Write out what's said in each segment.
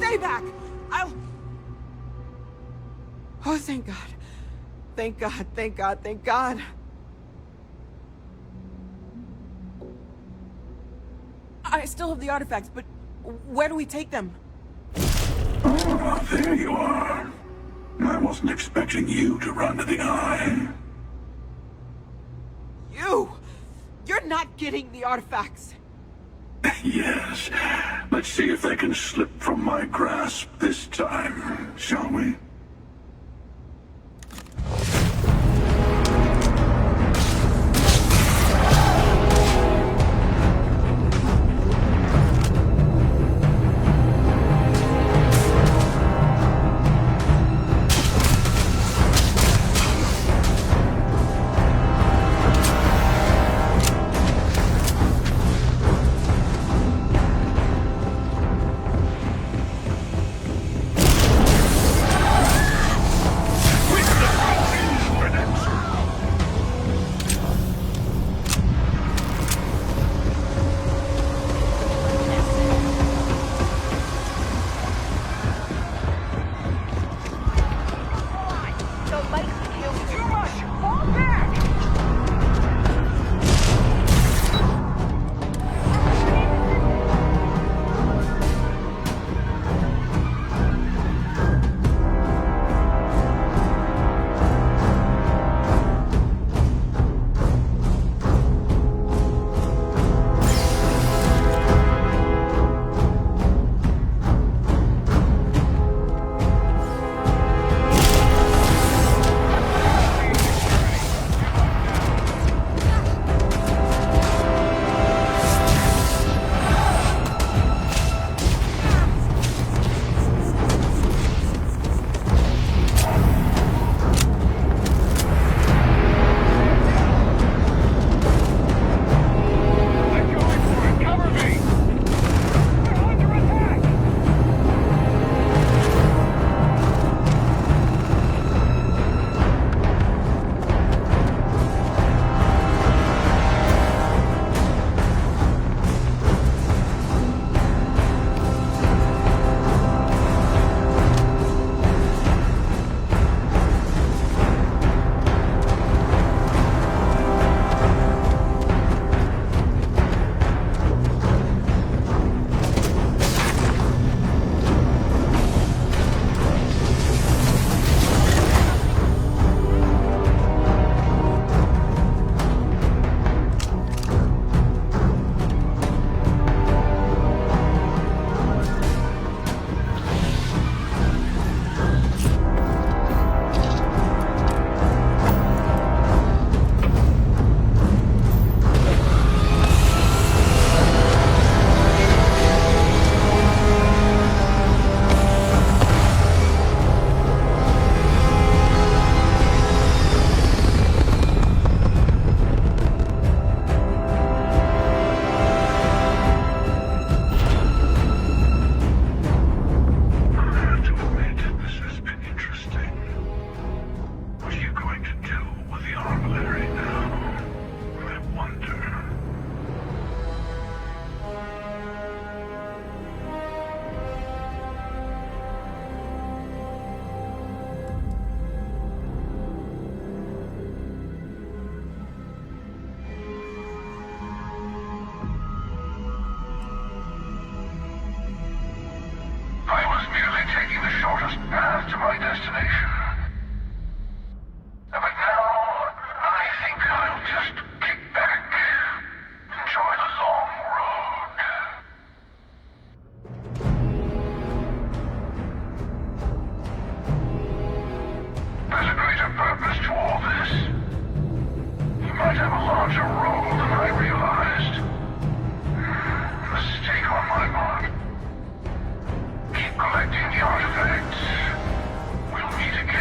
way back! I'll... Oh, thank God. Thank God, thank God, thank God. I still have the artifacts, but where do we take them? Ah, there you are. I wasn't expecting you to run to the eye. You! You're not getting the artifacts! Yes. Let's see if they can slip from my grasp this time, shall we? Collecting the artifacts. We'll meet again.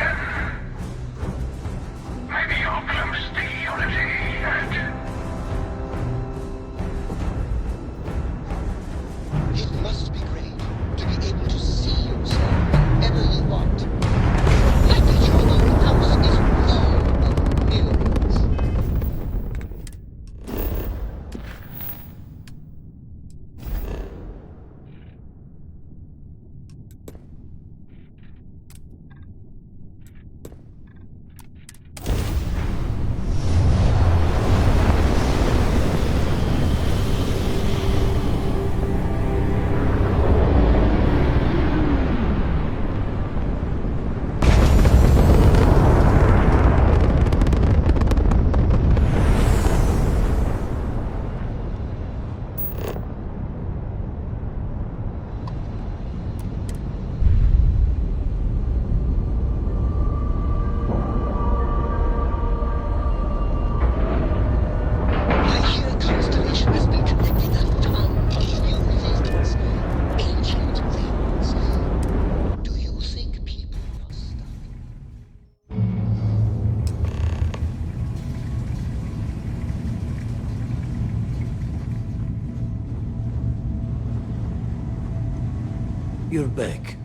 You're back.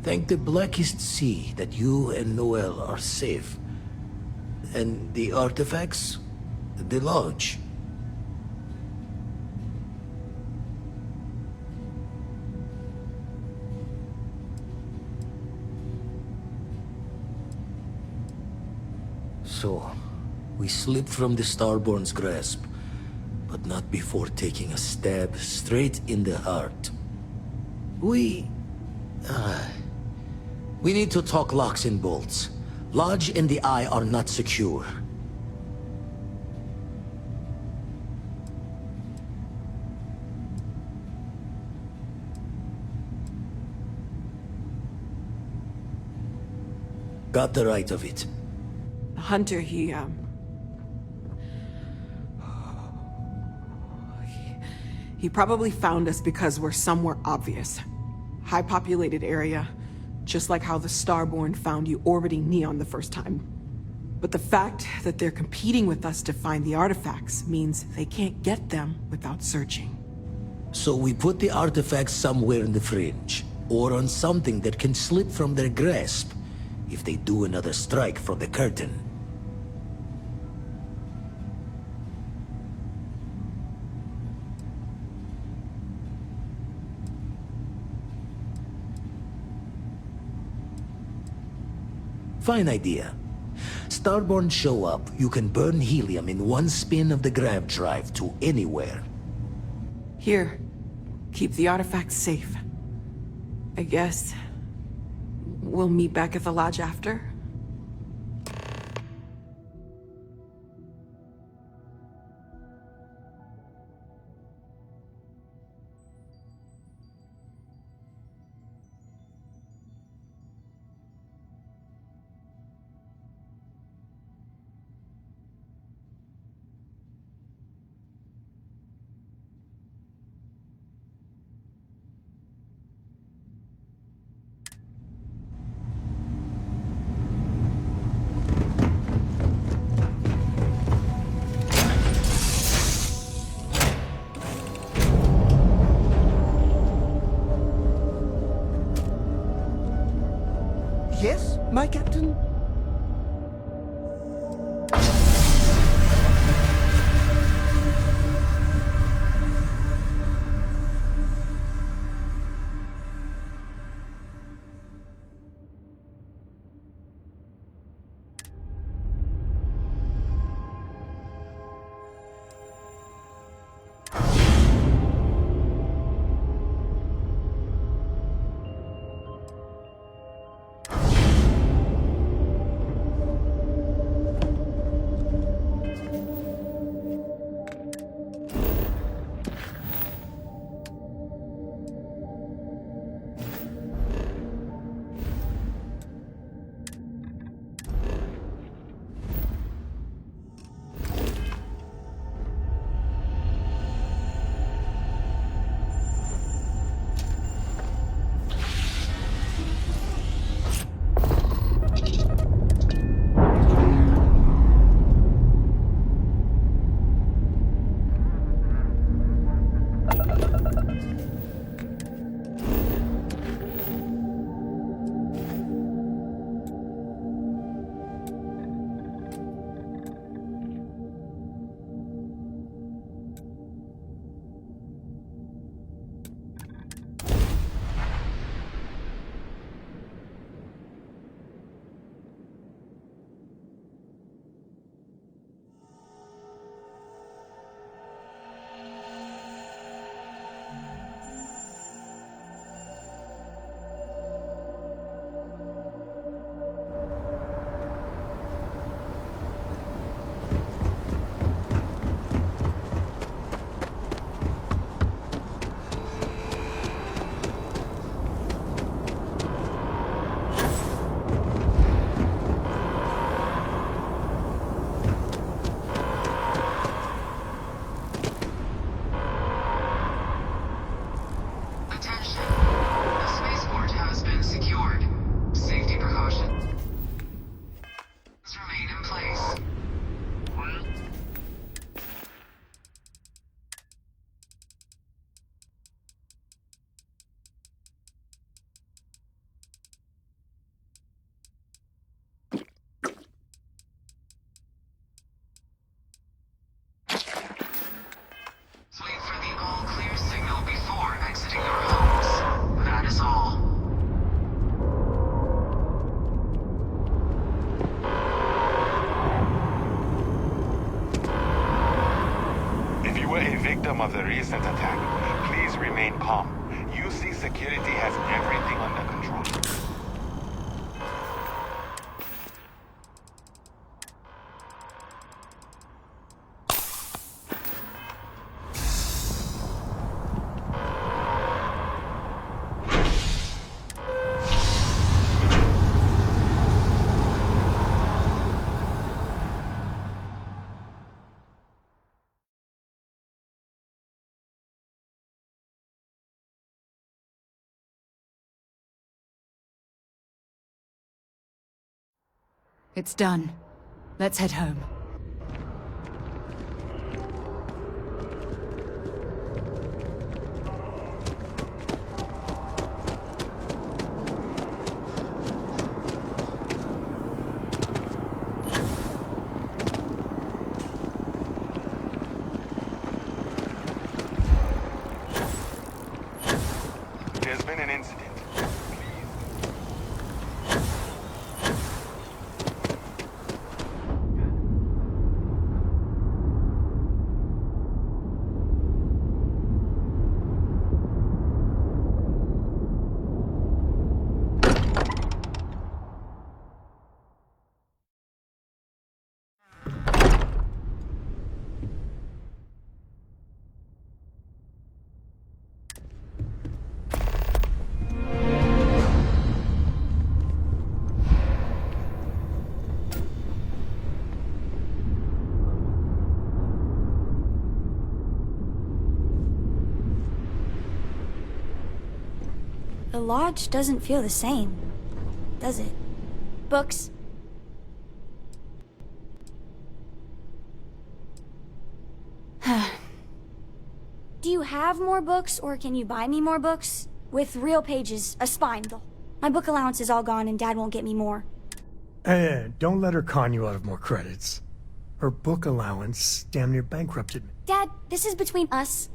Thank the Blackest Sea that you and Noel are safe. And the artifacts? The lodge? So, we slipped from the Starborn's grasp, but not before taking a stab straight in the heart. We need to talk locks and bolts. Lodge and the Eye are not secure. Got the right of it. Hunter, he probably found us because we're somewhere obvious. High-populated area, just like how the Starborn found you orbiting Neon the first time. But the fact that they're competing with us to find the artifacts means they can't get them without searching. So we put the artifacts somewhere in the fringe, or on something that can slip from their grasp if they do another strike from the curtain. Fine idea. Starborn show up, you can burn helium in one spin of the grav drive to anywhere. Here, keep the artifacts safe. I guess we'll meet back at the lodge after? Yes, my captain? It's done. Let's head home. There's been an incident. The lodge doesn't feel the same, does it? Books? Do you have more books, or can you buy me more books? With real pages, a spine. My book allowance is all gone and Dad won't get me more. Hey, don't let her con you out of more credits. Her book allowance damn near bankrupted me. Dad, this is between us.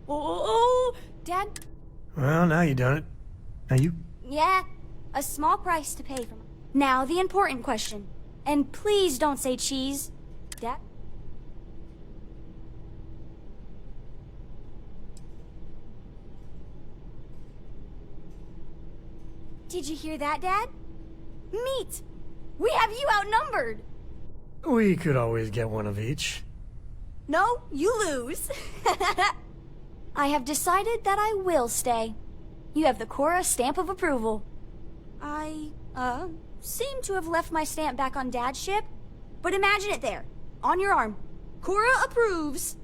Oh, Dad? Well, now you done it. Now you... Yeah, a small price to pay for. Now, the important question. And please don't say cheese. Dad? Did you hear that, Dad? Meat! We have you outnumbered! We could always get one of each. No, you lose. I have decided that I will stay. You have the Cora stamp of approval. I, seem to have left my stamp back on Dad's ship, but imagine it there, on your arm. Cora approves.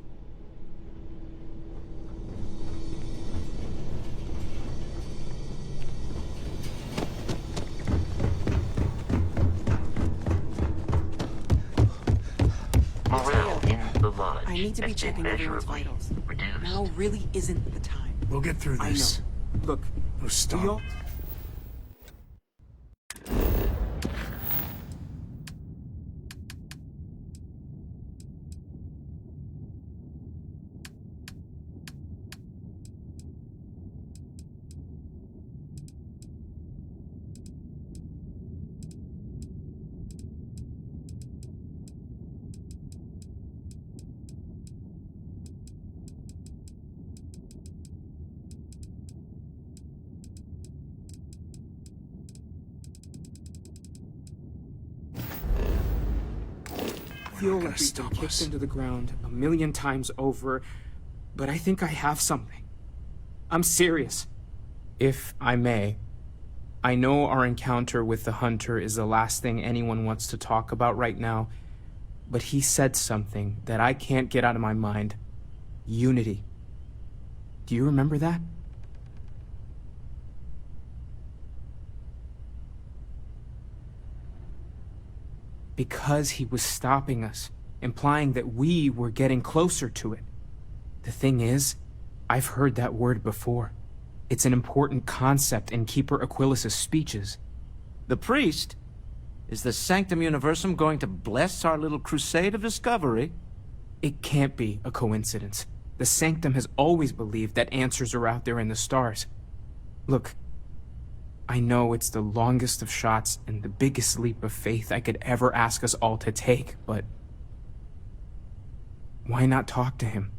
Morale in the lodge I need to be has been checking everyone's measurably vitals. reduced. Now really isn't the time. We'll get through I know. this. Look, Oh, stop. we all... Feel gonna like we've stop been kicked us. into the ground a million times over, but I think I have something. I'm serious. If I may, I know our encounter with the hunter is the last thing anyone wants to talk about right now, but he said something that I can't get out of my mind. Unity. Do you remember that? Because he was stopping us, implying that we were getting closer to it. The thing is, I've heard that word before. It's an important concept in Keeper Aquilas's speeches. The priest? Is the Sanctum Universum going to bless our little crusade of discovery? It can't be a coincidence. The Sanctum has always believed that answers are out there in the stars. Look, I know it's the longest of shots and the biggest leap of faith I could ever ask us all to take, but why not talk to him?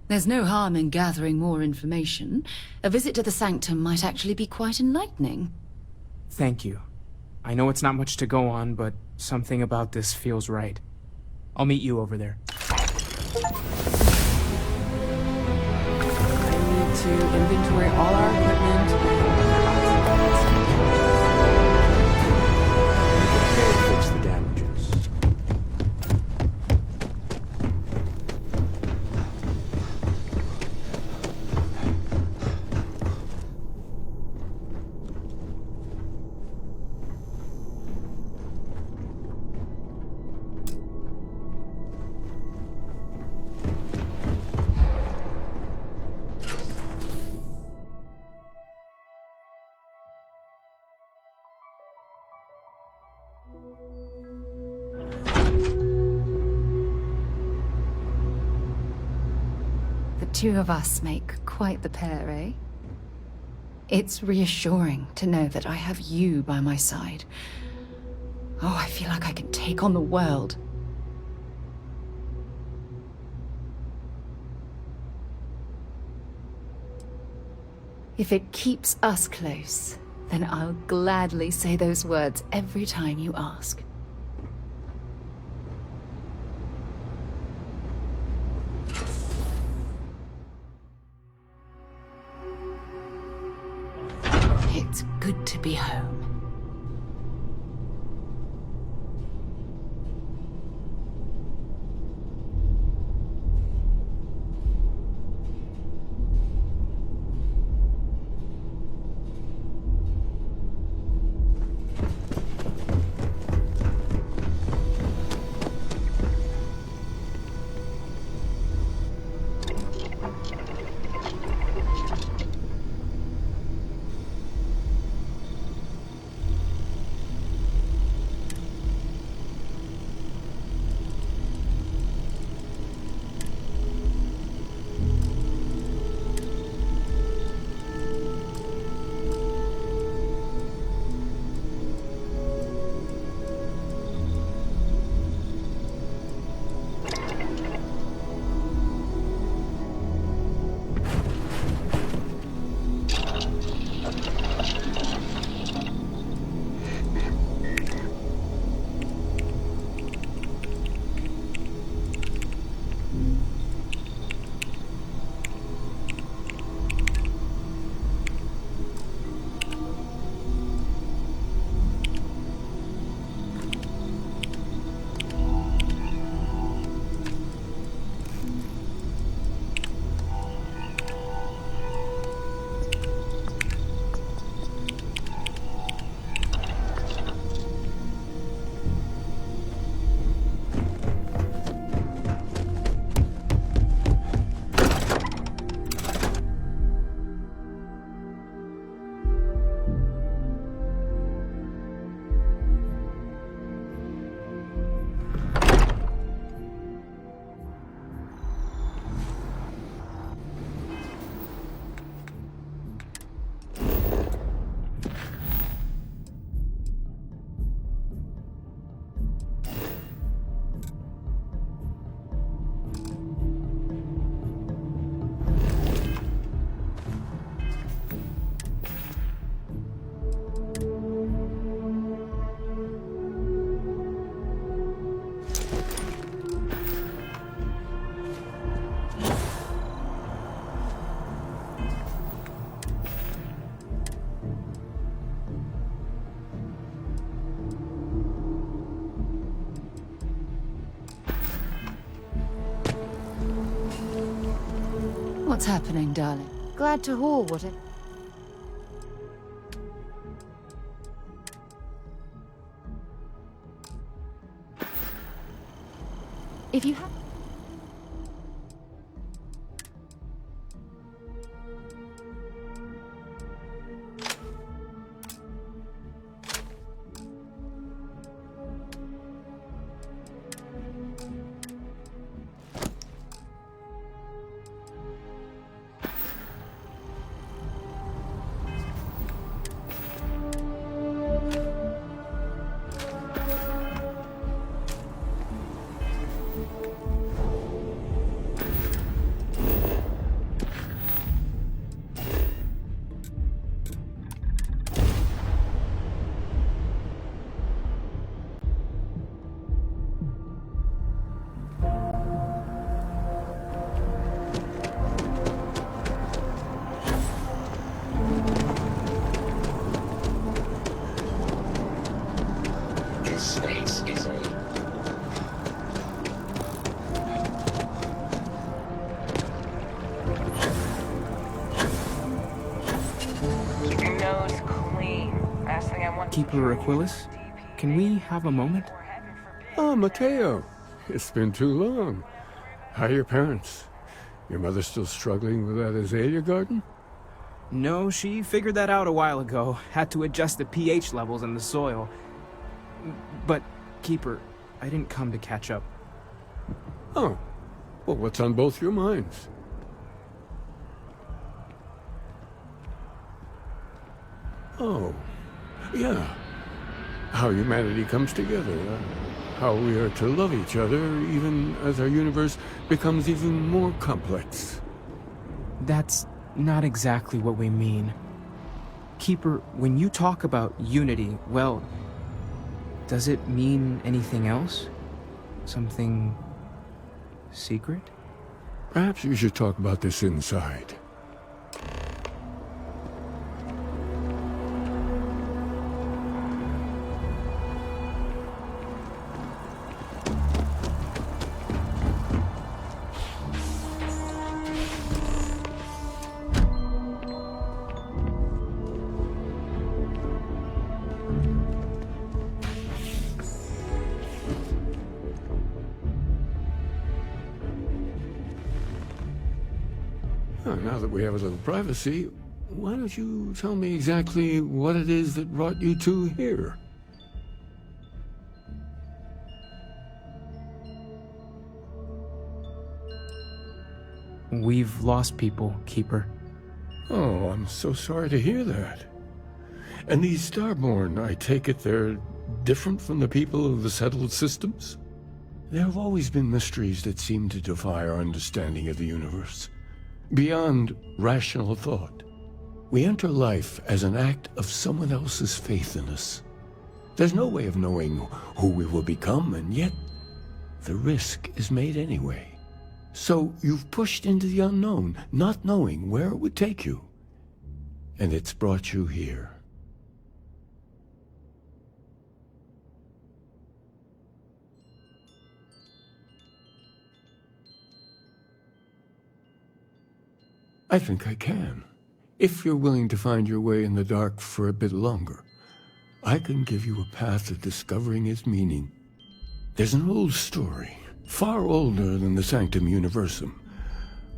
There's no harm in gathering more information. A visit to the Sanctum might actually be quite enlightening. Thank you. I know it's not much to go on, but something about this feels right. I'll meet you over there. I need to inventory all our equipment. Fix the damages. The two of us make quite the pair, eh? It's reassuring to know that I have you by my side. Oh, I feel like I can take on the world. If it keeps us close, then I'll gladly say those words every time you ask. It's good to be home. What's happening, darling? Glad to haul what it... If you have... Keeper Aquilas, can we have a moment? Oh, Mateo. It's been too long. How are your parents? Your mother still struggling with that azalea garden? No, she figured that out a while ago. Had to adjust the pH levels in the soil. But, Keeper, I didn't come to catch up. Oh, well, what's on both your minds? Oh, yeah. How humanity comes together. How we are to love each other even as our universe becomes even more complex. That's not exactly what we mean. Keeper, when you talk about unity, well, does it mean anything else? Something secret? Perhaps you should talk about this inside. Now that we have a little privacy, why don't you tell me exactly what it is that brought you two here? We've lost people, Keeper. Oh, I'm so sorry to hear that. And these Starborn, I take it they're different from the people of the settled systems? There have always been mysteries that seem to defy our understanding of the universe. Beyond rational thought, we enter life as an act of someone else's faith in us. There's no way of knowing who we will become, and yet the risk is made anyway. So you've pushed into the unknown, not knowing where it would take you. And it's brought you here. I think I can. If you're willing to find your way in the dark for a bit longer, I can give you a path to discovering its meaning. There's an old story, far older than the Sanctum Universum,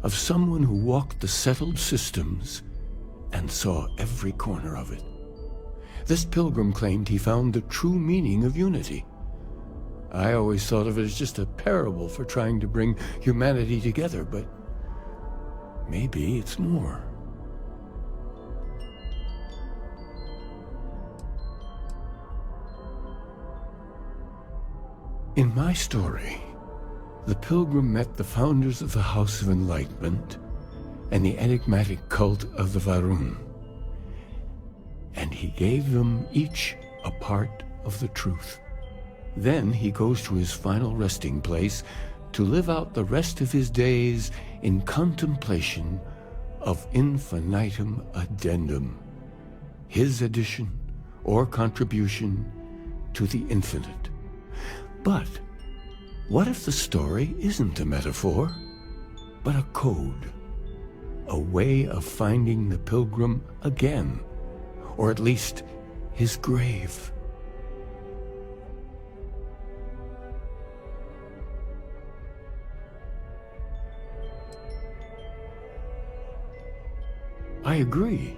of someone who walked the settled systems and saw every corner of it. This pilgrim claimed he found the true meaning of unity. I always thought of it as just a parable for trying to bring humanity together, but maybe it's more. In my story, the pilgrim met the founders of the House of Enlightenment and the enigmatic cult of the Varun, and he gave them each a part of the truth. Then he goes to his final resting place to live out the rest of his days in contemplation of infinitum addendum, his addition or contribution to the infinite. But what if the story isn't a metaphor, but a code, a way of finding the pilgrim again, or at least his grave? I agree.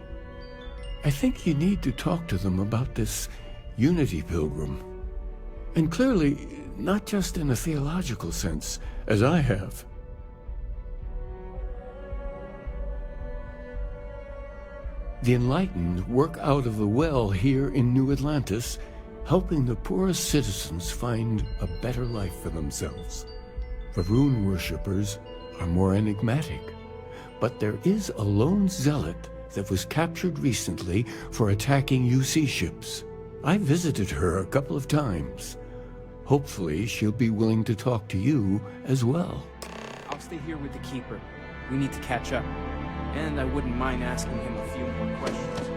I think you need to talk to them about this unity pilgrim. And clearly, not just in a theological sense, as I have. The enlightened work out of the well here in New Atlantis, helping the poorest citizens find a better life for themselves. Varun worshippers are more enigmatic. But there is a lone zealot that was captured recently for attacking UC ships. I visited her a couple of times. Hopefully, she'll be willing to talk to you as well. I'll stay here with the Keeper. We need to catch up. And I wouldn't mind asking him a few more questions.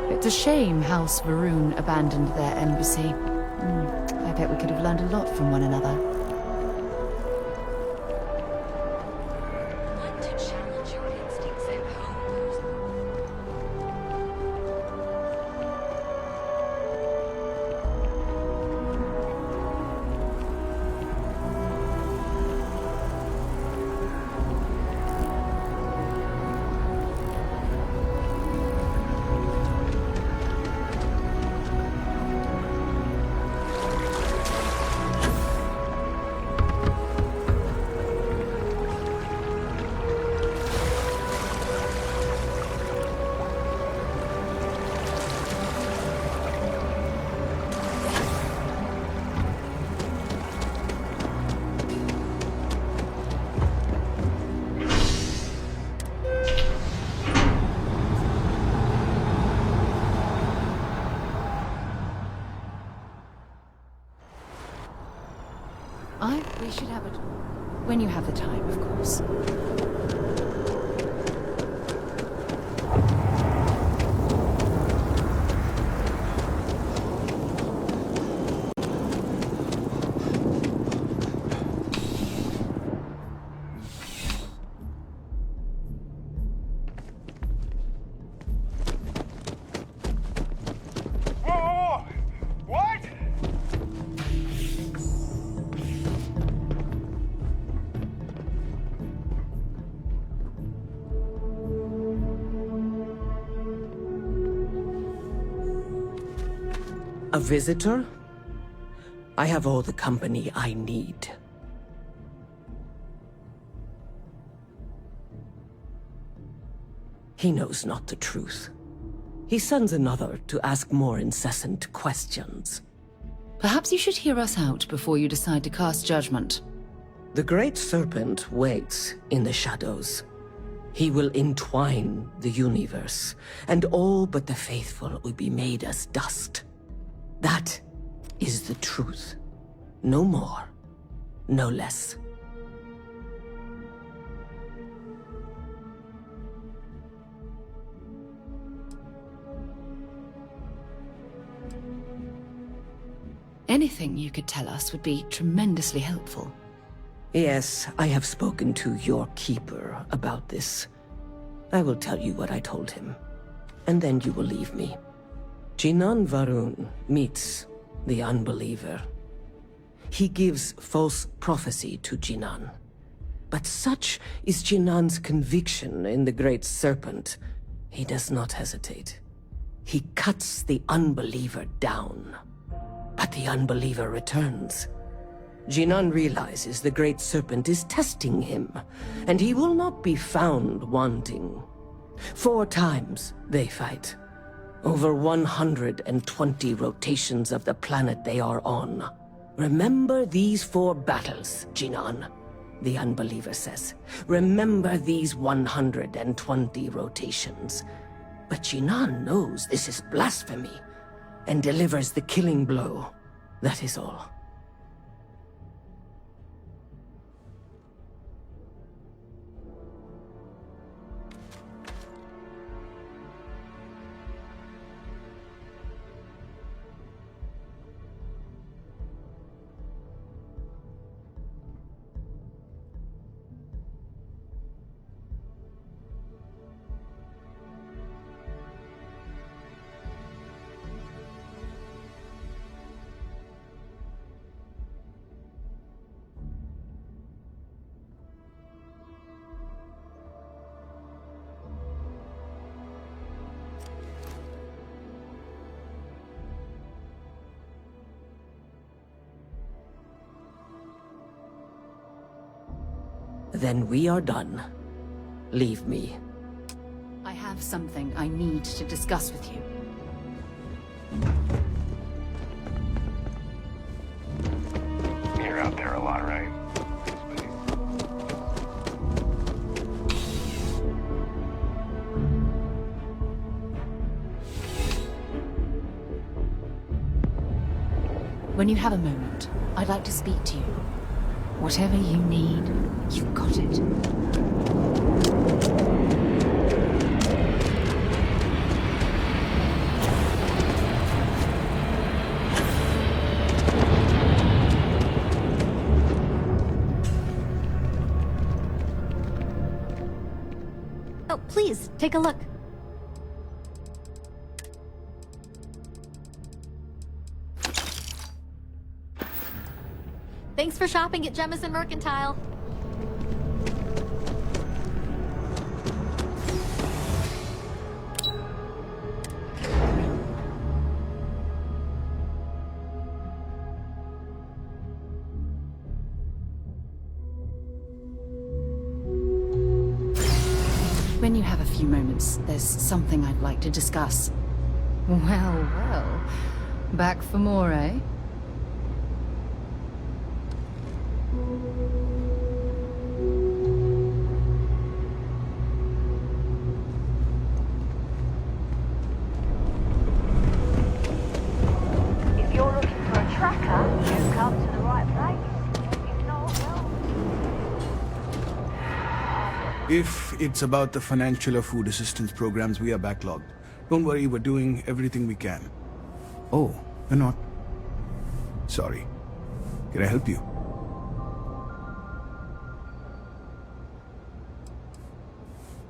It's a shame House Varun abandoned their embassy. I bet we could have learned a lot from one another. Want to challenge your We should have it when you have the time, of course. A visitor? I have all the company I need. He knows not the truth. He sends another to ask more incessant questions. Perhaps you should hear us out before you decide to cast judgment. The Great Serpent waits in the shadows. He will entwine the universe, and all but the faithful will be made as dust. That is the truth. No more, no less. Anything you could tell us would be tremendously helpful. Yes, I have spoken to your keeper about this. I will tell you what I told him, and then you will leave me. Jinan Varun meets the unbeliever. He gives false prophecy to Jinan. But such is Jinan's conviction in the Great Serpent, he does not hesitate. He cuts the unbeliever down. But the unbeliever returns. Jinan realizes the Great Serpent is testing him, and he will not be found wanting. 4 times they fight. Over 120 rotations of the planet they are on. Remember these 4 battles, Jinan, the unbeliever says. Remember these 120 rotations. But Jinan knows this is blasphemy, and delivers the killing blow. That is all. Then we are done. Leave me. I have something I need to discuss with you. You're out there a lot, right? When you have a moment, I'd like to speak to you. Whatever you need, you've got it. Oh, please, take a look. Thanks for shopping at Jemison Mercantile. When you have a few moments, there's something I'd like to discuss. Well, well. Back for more, eh? If you're looking for a tracker, you've come to the right place. If not, If it's about the financial or food assistance programs, we are backlogged. Don't worry, we're doing everything we can. Oh, you're not? Sorry. Can I help you?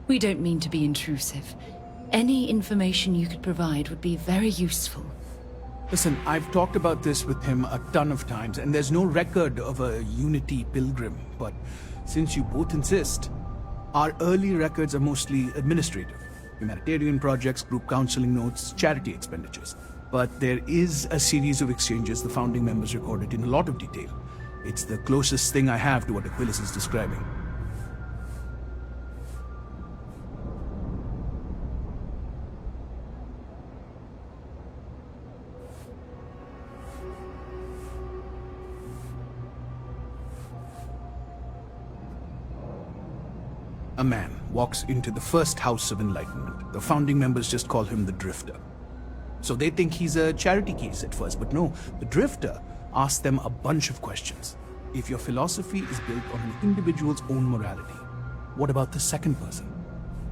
We don't mean to be intrusive. Any information you could provide would be very useful. Listen, I've talked about this with him a ton of times, and there's no record of a Unity pilgrim. But since you both insist, our early records are mostly administrative. Humanitarian projects, group counseling notes, charity expenditures. But there is a series of exchanges the founding members recorded in a lot of detail. It's the closest thing I have to what Aquilus is describing. A man walks into the first House of Enlightenment. The founding members just call him the Drifter. So they think he's a charity case at first, but no, the Drifter asks them a bunch of questions. If your philosophy is built on an individual's own morality, what about the second person?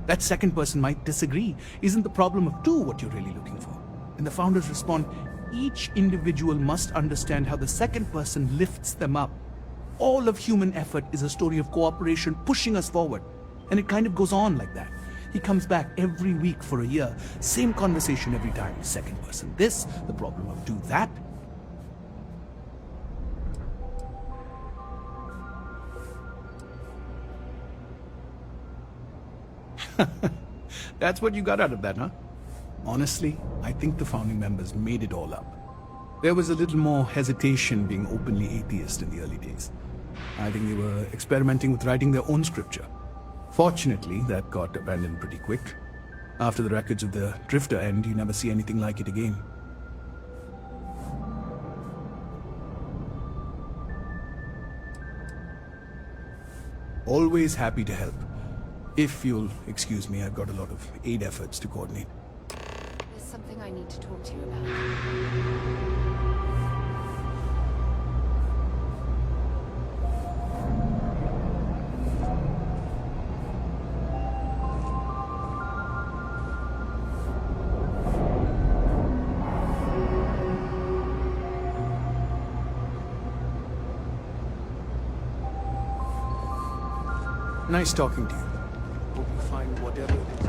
That second person might disagree. Isn't the problem of two what you're really looking for? And the founders respond, each individual must understand how the second person lifts them up. All of human effort is a story of cooperation pushing us forward. And it kind of goes on like that. He comes back every week for a year. Same conversation every time. Second person this, the problem of do that. That's what you got out of that, huh? Honestly, I think the founding members made it all up. There was a little more hesitation being openly atheist in the early days. I think they were experimenting with writing their own scripture. Fortunately, that got abandoned pretty quick. After the records of the Drifter end, you never see anything like it again. Always happy to help. If you'll excuse me, I've got a lot of aid efforts to coordinate. There's something I need to talk to you about. Nice talking to you. Hope you find whatever it is.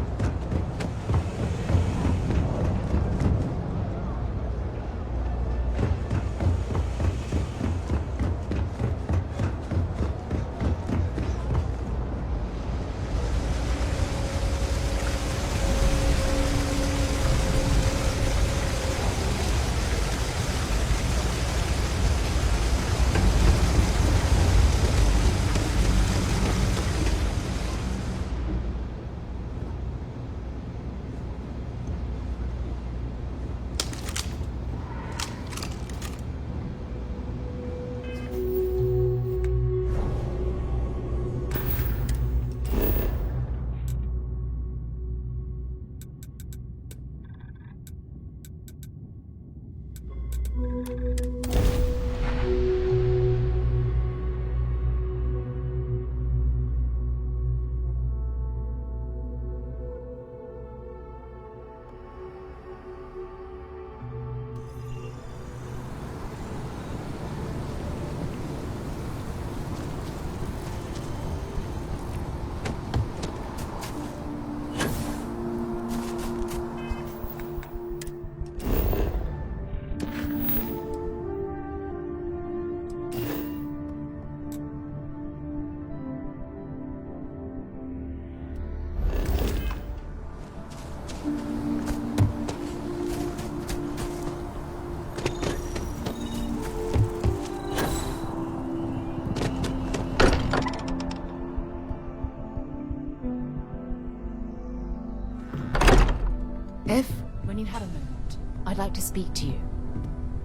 When you had a moment, I'd like to speak to you.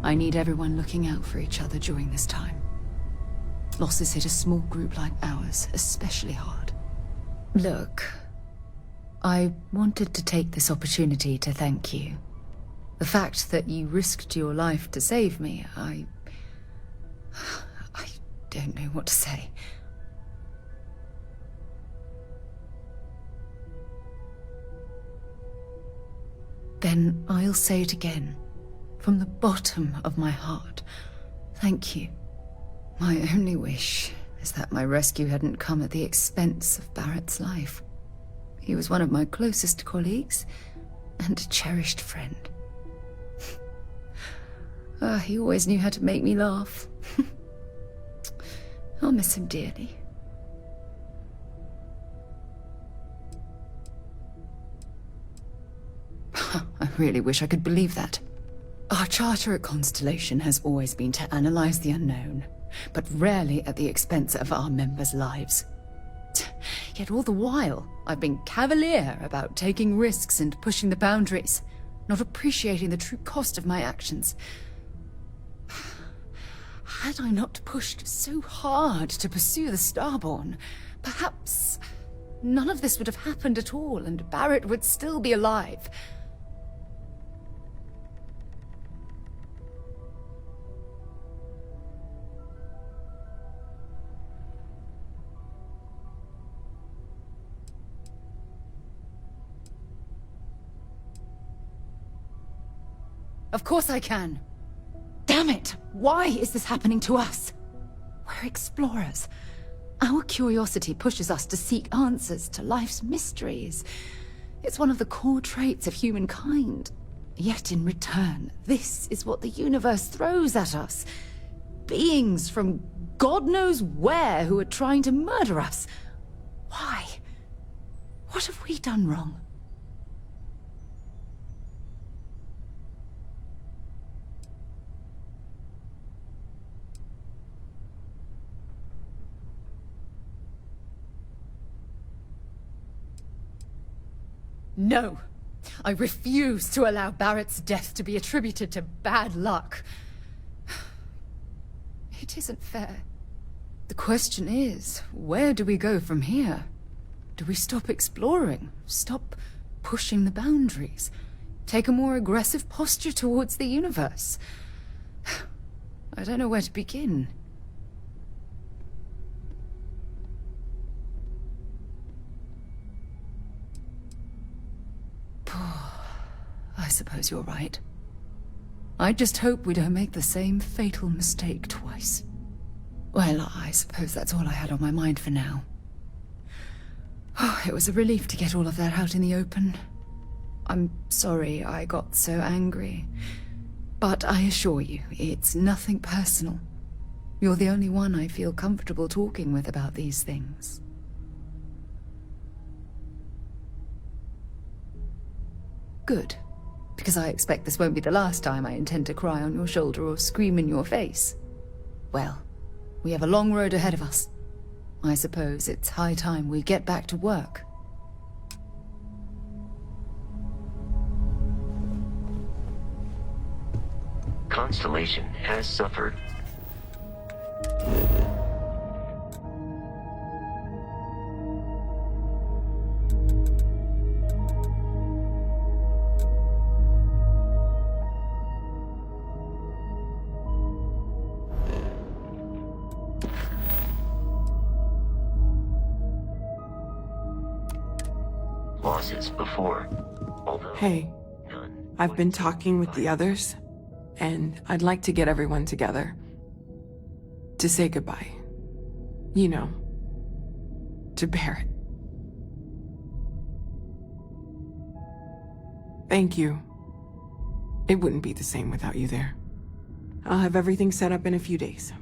I need everyone looking out for each other during this time. Losses hit a small group like ours especially hard. Look, I wanted to take this opportunity to thank you. The fact that you risked your life to save me, I don't know what to say. then I'll say it again. From the bottom of my heart. Thank you. My only wish is that my rescue hadn't come at the expense of Barrett's life. He was one of my closest colleagues and a cherished friend. He always knew how to make me laugh. I'll miss him dearly. I really wish I could believe that. Our charter at Constellation has always been to analyze the unknown, but rarely at the expense of our members' lives. Yet all the while, I've been cavalier about taking risks and pushing the boundaries, not appreciating the true cost of my actions. Had I not pushed so hard to pursue the Starborn, perhaps none of this would have happened at all, and Barrett would still be alive. Of course I can. Damn it! Why is this happening to us? We're explorers. Our curiosity pushes us to seek answers to life's mysteries. It's one of the core traits of humankind. Yet in return, this is what the universe throws at us. Beings from God knows where who are trying to murder us. Why? What have we done wrong? No. I refuse to allow Barrett's death to be attributed to bad luck. It isn't fair. The question is, where do we go from here? Do we stop exploring? Stop pushing the boundaries? Take a more aggressive posture towards the universe? I don't know where to begin. I suppose you're right. I just hope we don't make the same fatal mistake twice. Well, I suppose that's all I had on my mind for now. Oh, it was a relief to get all of that out in the open. I'm sorry I got so angry. But I assure you, it's nothing personal. You're the only one I feel comfortable talking with about these things. Good. Because I expect this won't be the last time I intend to cry on your shoulder or scream in your face. Well, we have a long road ahead of us. I suppose it's high time we get back to work. Constellation has suffered. Losses before, although Hey, none I've been talking with the others, and I'd like to get everyone together. To say goodbye. You know, to Barrett. Thank you. It wouldn't be the same without you there. I'll have everything set up in a few days.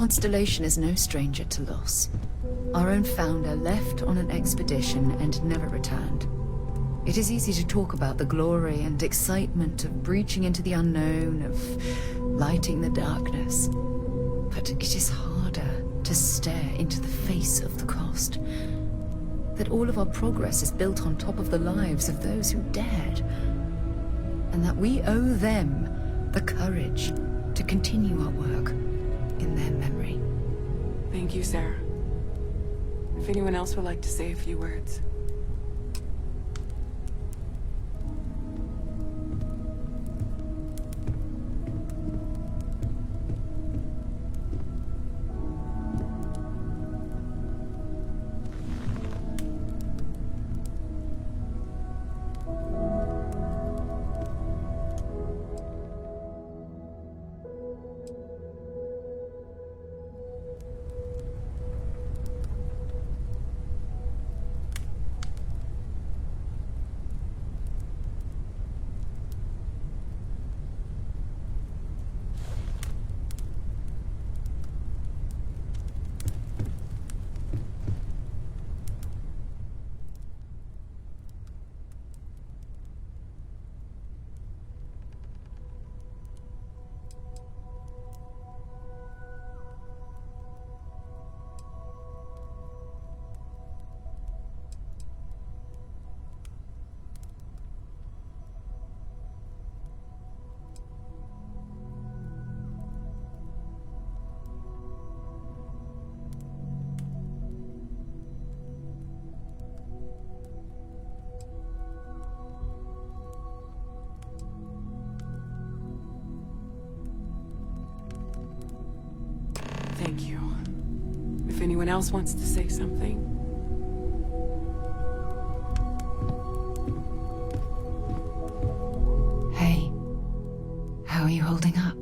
Constellation is no stranger to loss. Our own founder left on an expedition and never returned. It is easy to talk about the glory and excitement of breaching into the unknown, of lighting the darkness. But it is harder to stare into the face of the cost. That all of our progress is built on top of the lives of those who dared. And that we owe them the courage to continue our work in their memory. Thank you, Sarah. If anyone else would like to say a few words. Thank you. If anyone else wants to say something. Hey, how are you holding up?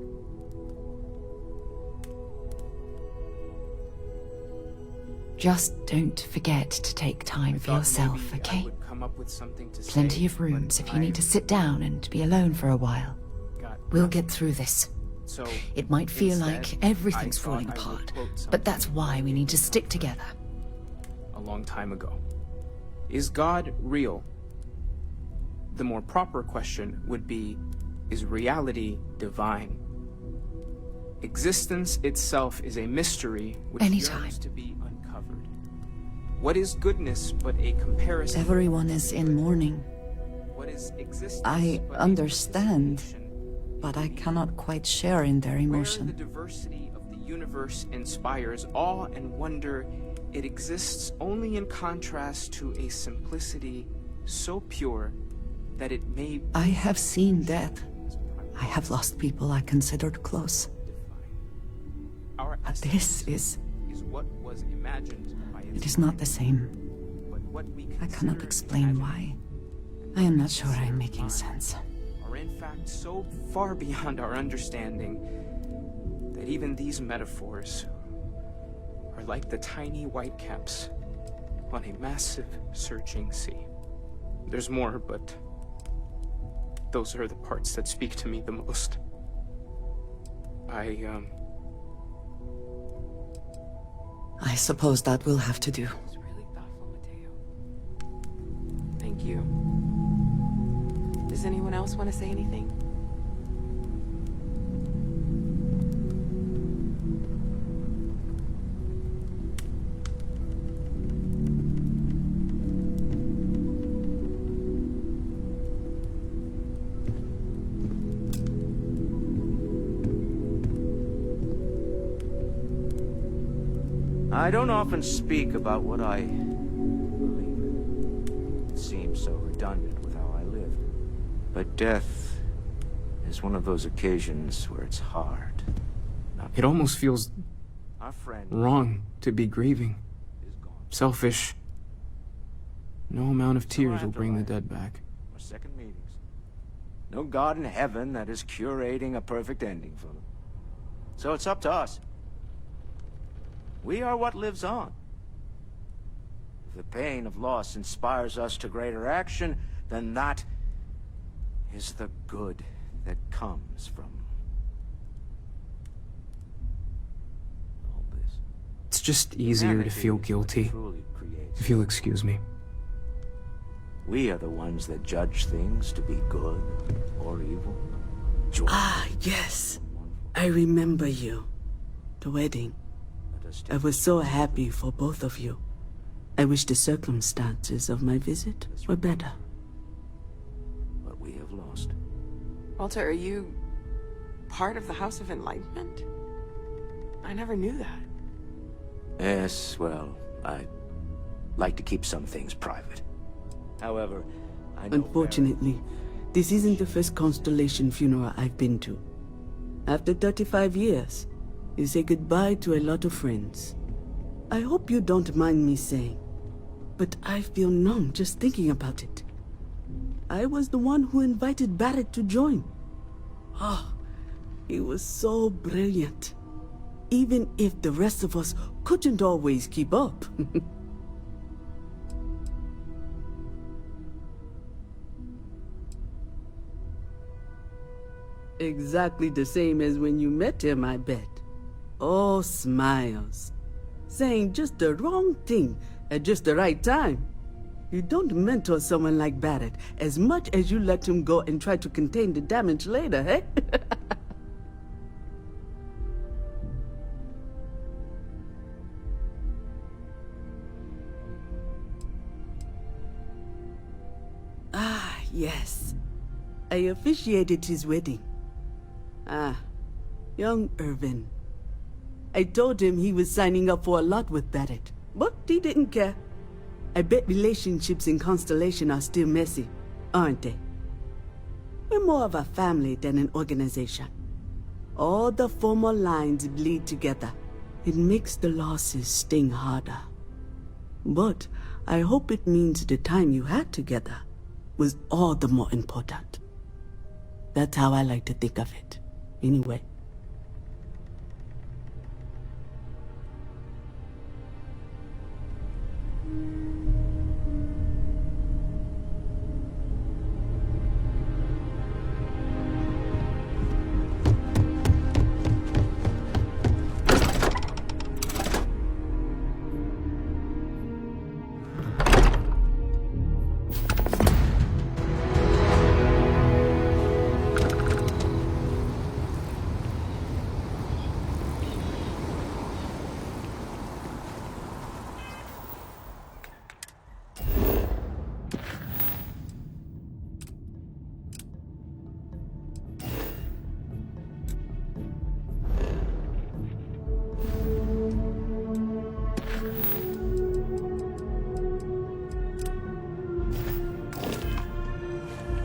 Just don't forget to take time for yourself, okay? Plenty of rooms if you need to sit down and be alone for a while. We'll get through this. It might feel like everything's falling apart, but that's why we need to stick together. A long time ago. Is God real? The more proper question would be, is reality divine? Existence itself is a mystery which yearns to be uncovered. What is goodness but a comparison? Everyone is in mourning. What is existence I but understand, but I cannot quite share in their Where emotion. the diversity of the universe inspires awe and wonder, it exists only in contrast to a simplicity so pure that it may I have seen death. I have lost people I considered close. Our But this is... what was imagined by It is not the same. but what we I cannot explain why. I am not sure I am making sense. are in fact so far beyond our understanding that even these metaphors are like the tiny white caps on a massive searching sea. There's more, but those are the parts that speak to me the most. I suppose that will have to do. It's really thoughtful, Mateo. Thank you. Does anyone else want to say anything? I don't often speak about what I believe in. It seems so redundant with how I live. But death is one of those occasions where it's hard. It almost feels Our friend wrong to be grieving. Selfish. No amount of tears will bring the dead back. or second meetings. No God in heaven that is curating a perfect ending for them. So it's up to us. We are what lives on. If the pain of loss inspires us to greater action, then that is the good that comes from It's just easier to feel guilty, if you'll excuse me. We are the ones that judge things to be good or evil. Ah, yes. I remember you. The wedding. I was so happy for both of you. I wish the circumstances of my visit were better. What we have lost. Walter, are you part of the House of Enlightenment? I never knew that. Yes, well, I like to keep some things private. However, I know Unfortunately, this isn't the first Constellation funeral I've been to. After 35 years, you say goodbye to a lot of friends. I hope you don't mind me saying, but I feel numb just thinking about it. I was the one who invited Barrett to join. Oh, he was so brilliant. Even if the rest of us couldn't always keep up. Exactly the same as when you met him, I bet. Oh, smiles. Saying just the wrong thing at just the right time. You don't mentor someone like Barrett as much as you let him go and try to contain the damage later, eh? Ah, yes. I officiated his wedding. Ah, young Irvin. I told him he was signing up for a lot with Barrett, but he didn't care. I bet relationships in Constellation are still messy, aren't they? We're more of a family than an organization. All the former lines bleed together. It makes the losses sting harder. But I hope it means the time you had together was all the more important. That's how I like to think of it, anyway.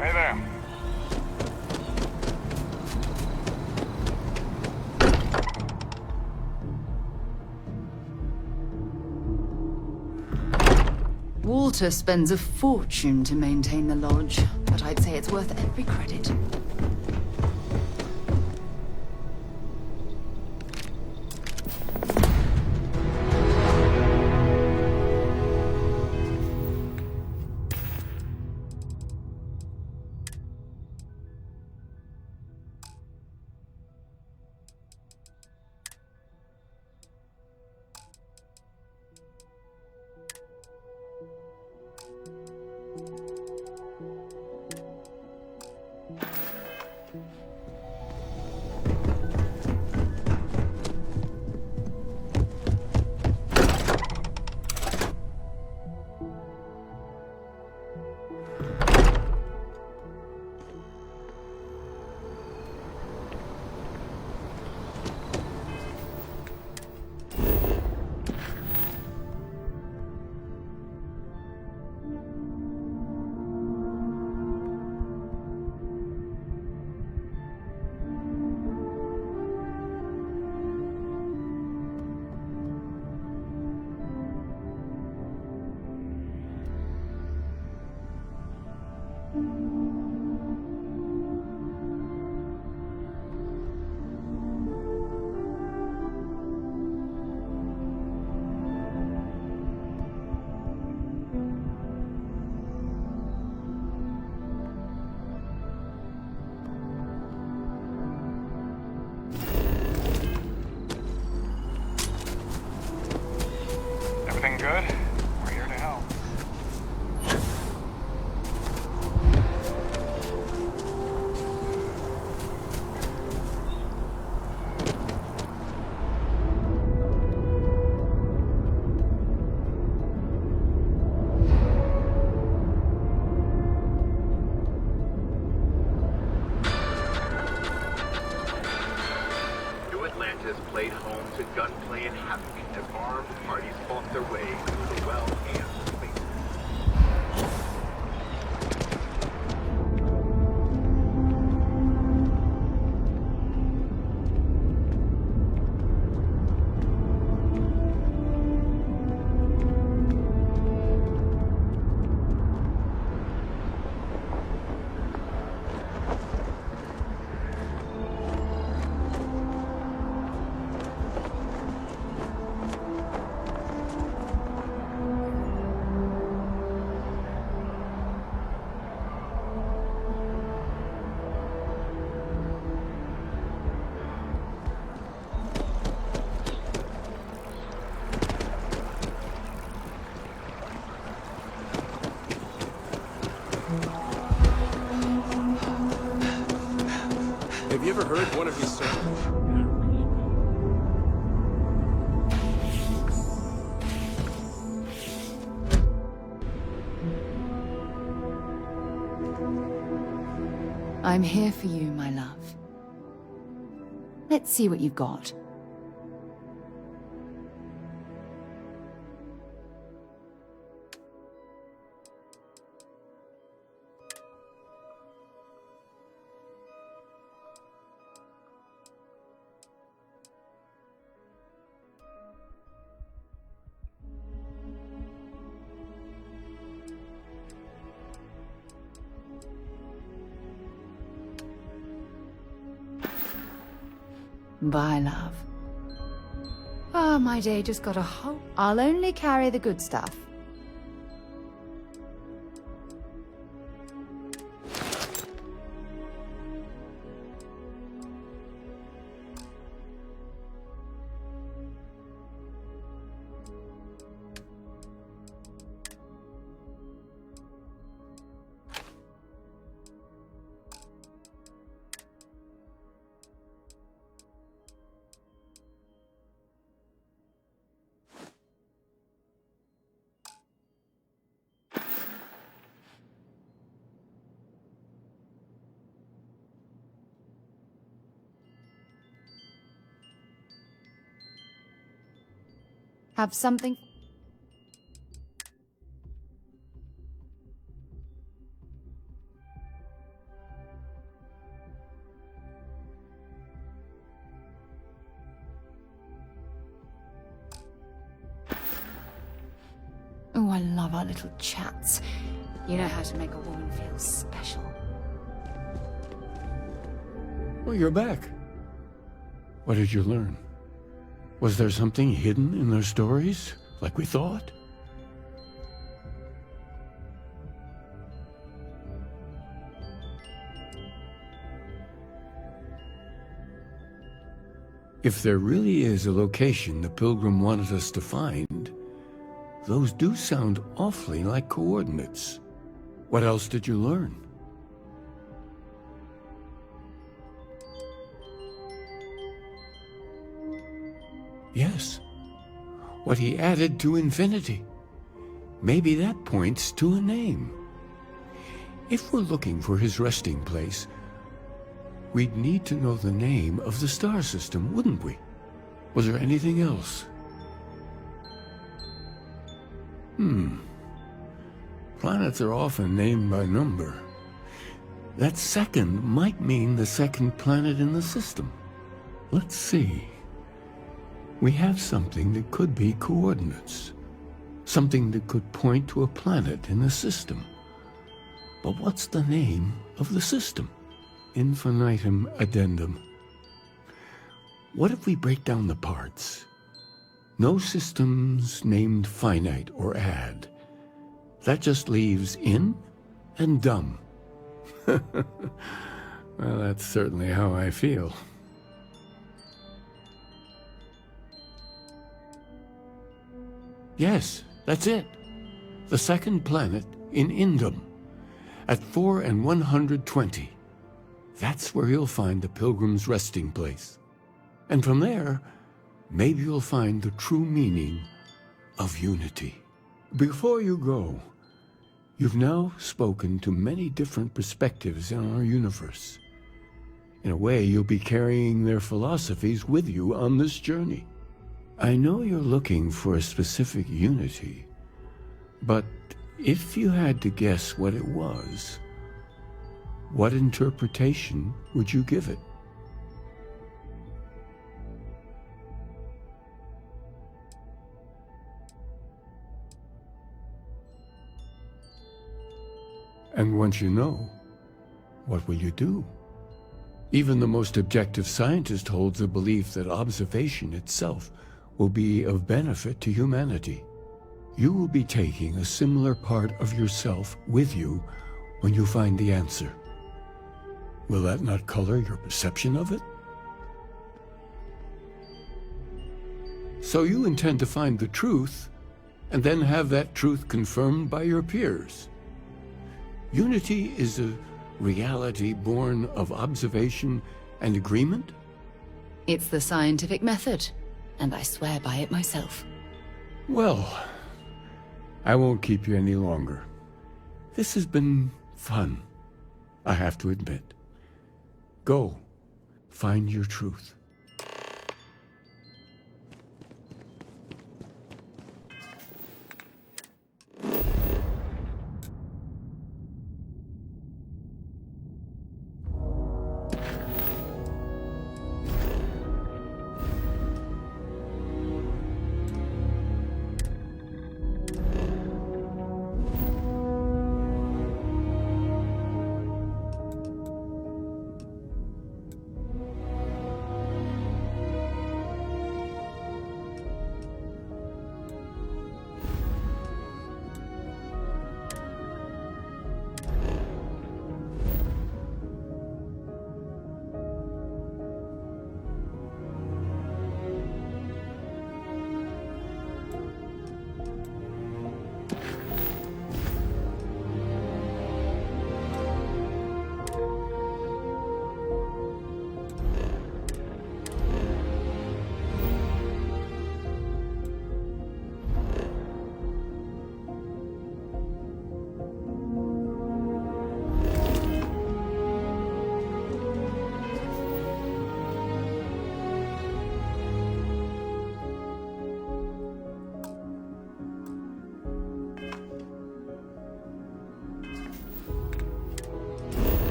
Hey there. Walter spends a fortune to maintain the lodge, but I'd say it's worth every credit. laid home to gunplay and havoc as armed parties fought their way through the well and space. Have you ever heard one of his songs? I'm here for you, my love. Let's see what you've got. Bye, love. Ah, my day just got a whole... I'll only carry the good stuff. Have something... Oh, I love our little chats. You know how to make a woman feel special. Well, you're back. What did you learn? Was there something hidden in their stories, like we thought? If there really is a location the Pilgrim wanted us to find, those do sound awfully like coordinates. What else did you learn? Yes. What he added to infinity. Maybe that points to a name. If we're looking for his resting place, we'd need to know the name of the star system, wouldn't we? Was there anything else? Planets are often named by number. That second might mean the second planet in the system. Let's see. We have something that could be coordinates. Something that could point to a planet in the system. But what's the name of the system? Infinitum addendum. What if we break down the parts? No systems named finite or add. That just leaves in and dumb. Well, that's certainly how I feel. Yes, that's it. The second planet in Indum, at 4 and 120. That's where you'll find the Pilgrim's resting place. And from there, maybe you'll find the true meaning of unity. Before you go, you've now spoken to many different perspectives in our universe. In a way, you'll be carrying their philosophies with you on this journey. I know you're looking for a specific unity, but if you had to guess what it was, what interpretation would you give it? And once you know, what will you do? Even the most objective scientist holds the belief that observation itself will be of benefit to humanity. You will be taking a similar part of yourself with you when you find the answer. Will that not color your perception of it? So you intend to find the truth, and then have that truth confirmed by your peers. Unity is a reality born of observation and agreement? It's the scientific method, and I swear by it myself. Well, I won't keep you any longer. This has been fun, I have to admit. Go, find your truth.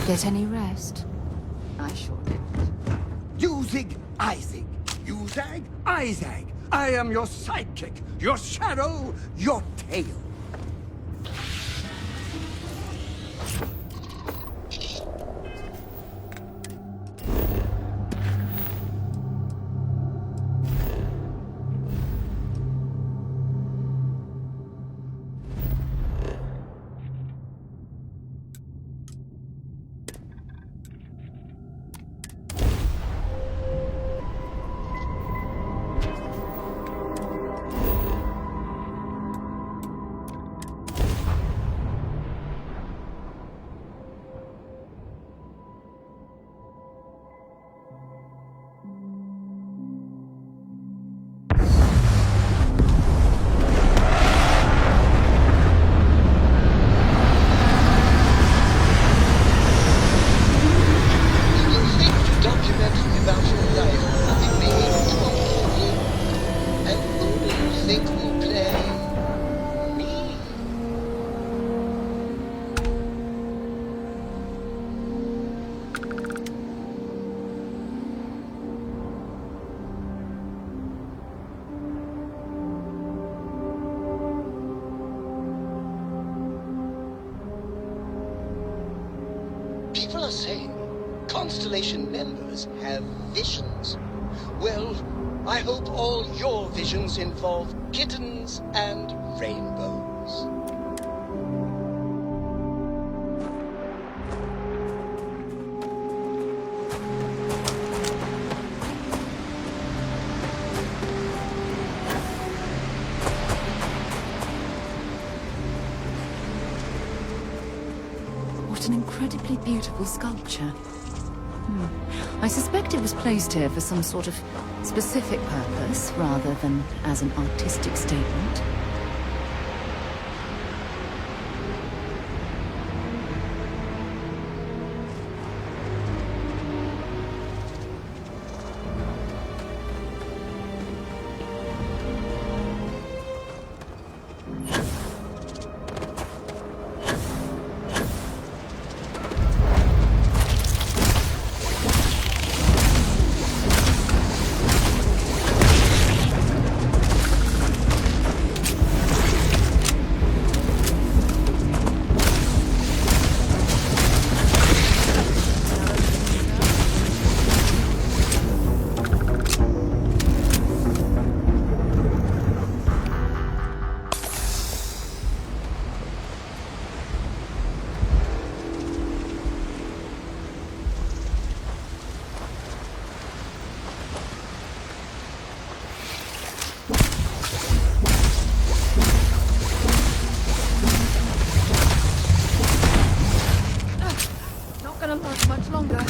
Get any rest? I sure did. You zig, I zig. You zag, I zag. I am your sidekick, your shadow, your tail. People are saying Constellation members have visions. Well, I hope all your visions involve kittens and rainbows. What an incredibly beautiful sculpture. I suspect it was placed here for some sort of specific purpose, rather than as an artistic statement. Much longer.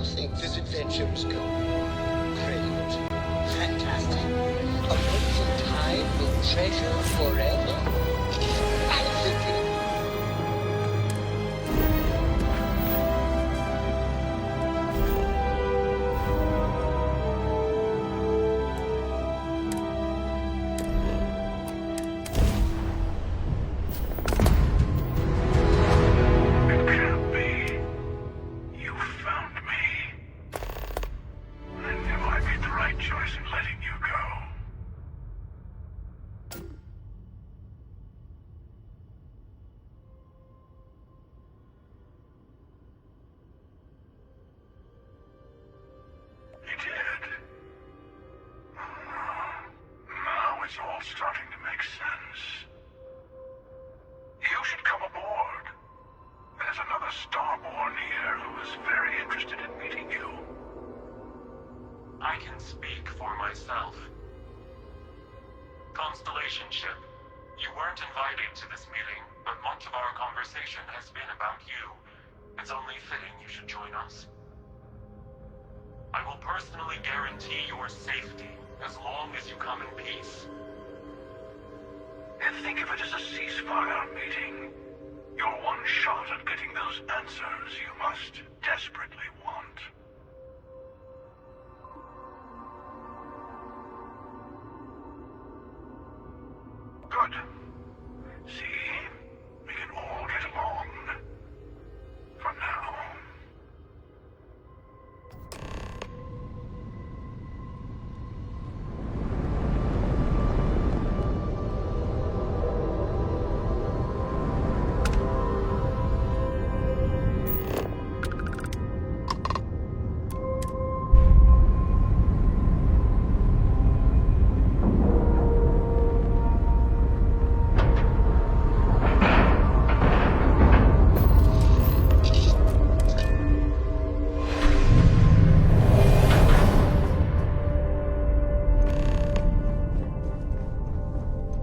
you think this adventure is going? Great. Fantastic. A place and time we'll treasure forever? I think it... It's all starting to make sense. You should come aboard. There's another Starborn here who is very interested in meeting you. I can speak for myself. Constellation ship, you weren't invited to this meeting, but much of our conversation has been about you. It's only fitting you should join us. I will personally guarantee your safety as long as you come in peace. And think of it as a ceasefire meeting. Your one shot at getting those answers you must desperately want. Good. See? We can all get along. For now.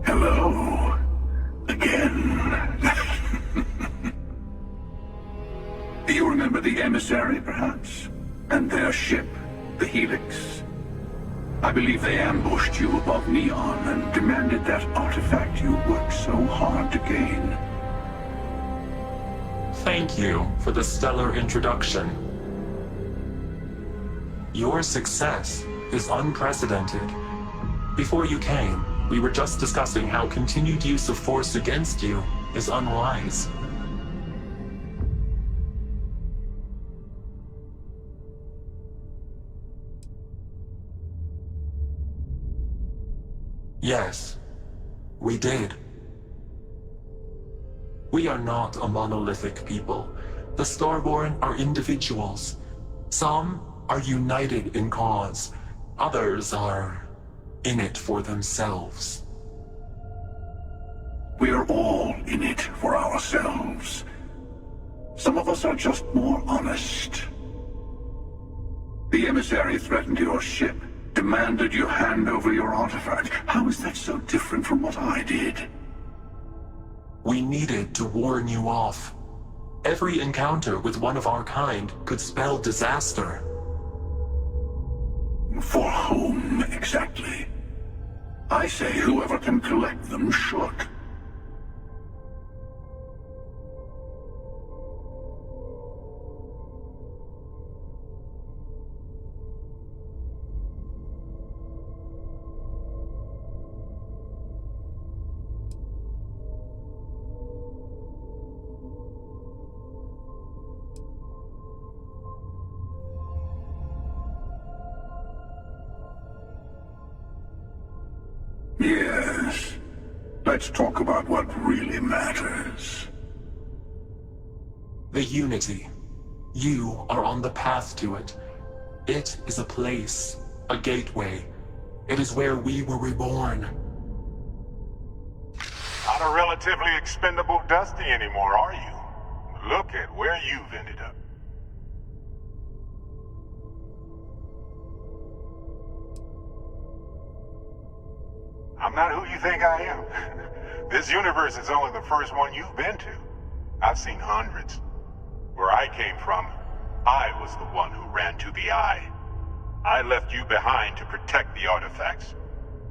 Hello. Again. You remember the emissary, perhaps? And their ship, the Helix? I believe they ambushed you above Neon and demanded that artifact you worked so hard to gain. Thank you for the stellar introduction. Your success is unprecedented. Before you came, we were just discussing how continued use of force against you is unwise. Yes, we did. We are not a monolithic people. The Starborn are individuals. Some are united in cause. Others are in it for themselves. We are all in it for ourselves. Some of us are just more honest. The emissary threatened your ship, demanded you hand over your artifact. How is that so different from what I did? We needed to warn you off. Every encounter with one of our kind could spell disaster. For whom, exactly? I say whoever can collect them should. Yes. Let's talk about what really matters. The Unity. You are on the path to it. It is a place, a gateway. It is where we were reborn. Not a relatively expendable Dusty anymore, are you? Look at where you've ended up. I'm not who you think I am. This universe is only the first one you've been to. I've seen hundreds. Where I came from, I was the one who ran to the Eye. I left you behind to protect the artifacts,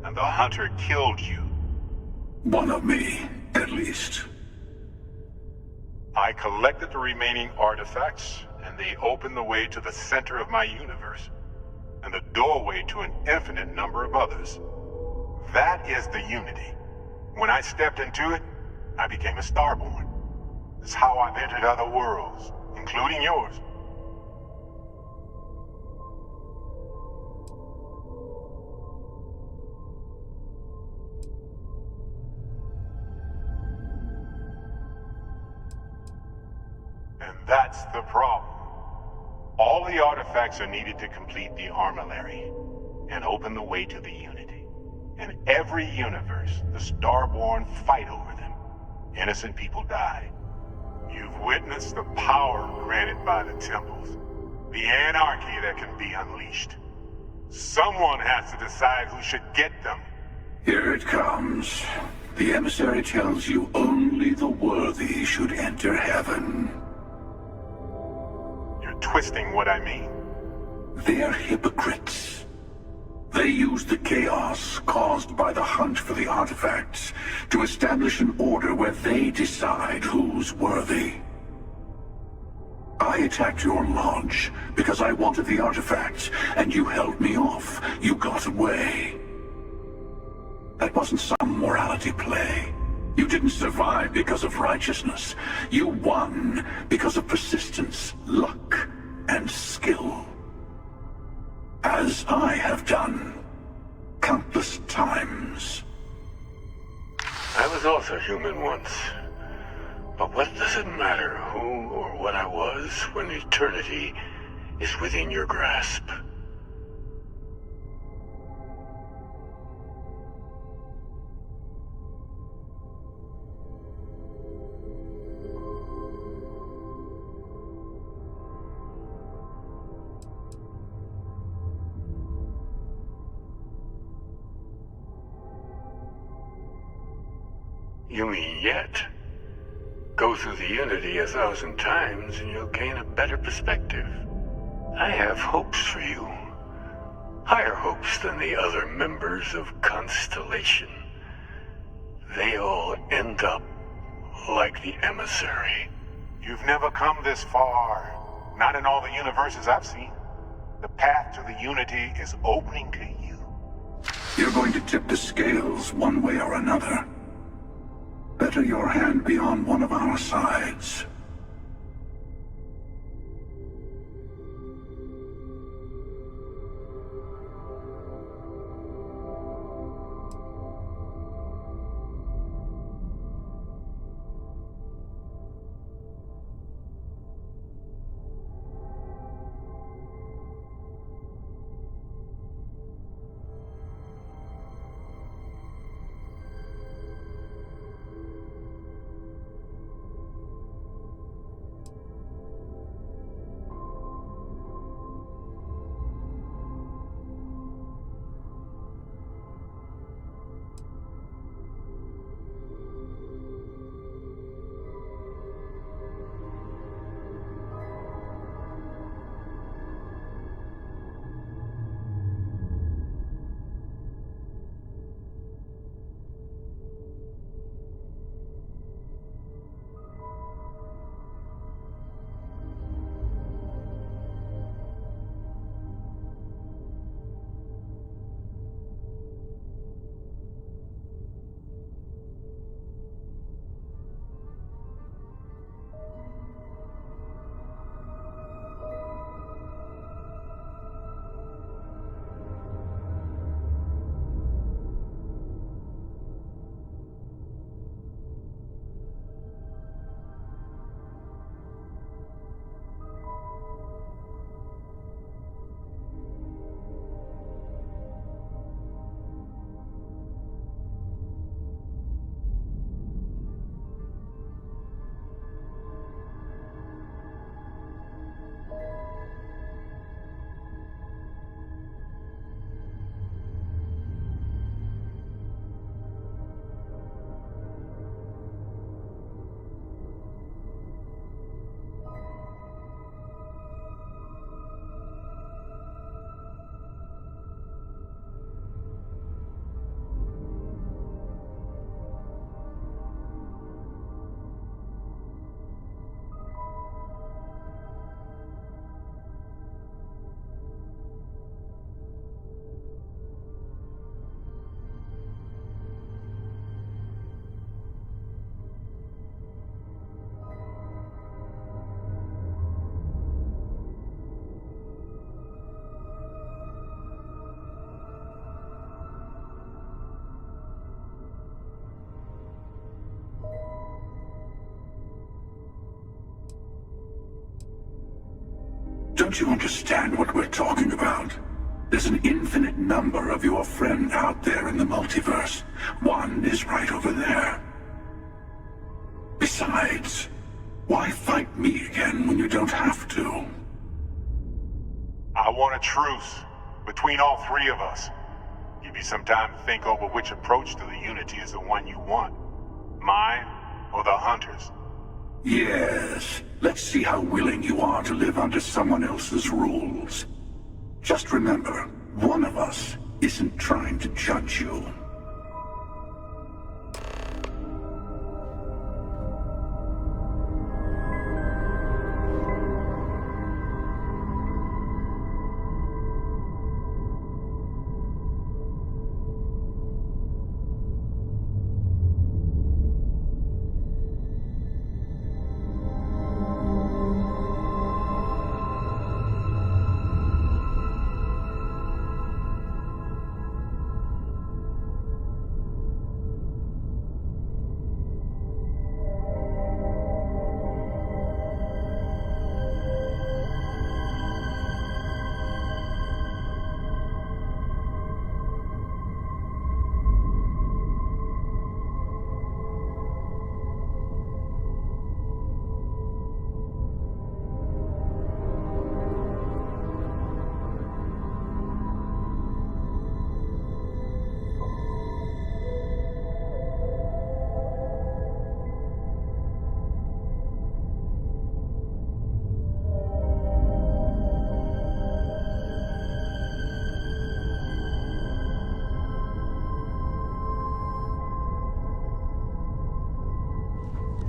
and the Hunter killed you. One of me, at least. I collected the remaining artifacts, and they opened the way to the center of my universe, and the doorway to an infinite number of others. That is the Unity. When I stepped into it, I became a Starborn. It's how I've entered other worlds, including yours. And that's the problem. All the artifacts are needed to complete the armillary and open the way to the Unity. In every universe, the Starborn fight over them. Innocent people die. You've witnessed the power granted by the temples, the anarchy that can be unleashed. Someone has to decide who should get them. Here it comes. The emissary tells you only the worthy should enter heaven. You're twisting what I mean. They're hypocrites. They use the chaos caused by the hunt for the artifacts to establish an order where they decide who's worthy. I attacked your lodge because I wanted the artifacts, and you held me off. You got away. That wasn't some morality play. You didn't survive because of righteousness. You won because of persistence, luck, and skill. As I have done countless times. I was also human once. But what does it matter who or what I was when eternity is within your grasp? You mean yet? Go through the Unity 1,000 times and you'll gain a better perspective. I have hopes for you. Higher hopes than the other members of Constellation. They all end up like the emissary. You've never come this far. Not in all the universes I've seen. The path to the Unity is opening to you. You're going to tip the scales one way or another. Better your hand be on one of our sides. Don't you understand what we're talking about? There's an infinite number of your friend out there in the multiverse. One is right over there. Besides, why fight me again when you don't have to? I want a truce between all three of us. Give you some time to think over which approach to the Unity is the one you want. Mine or the Hunters? Yes. Let's see how willing you are to live under someone else's rules. Just remember, one of us isn't trying to judge you.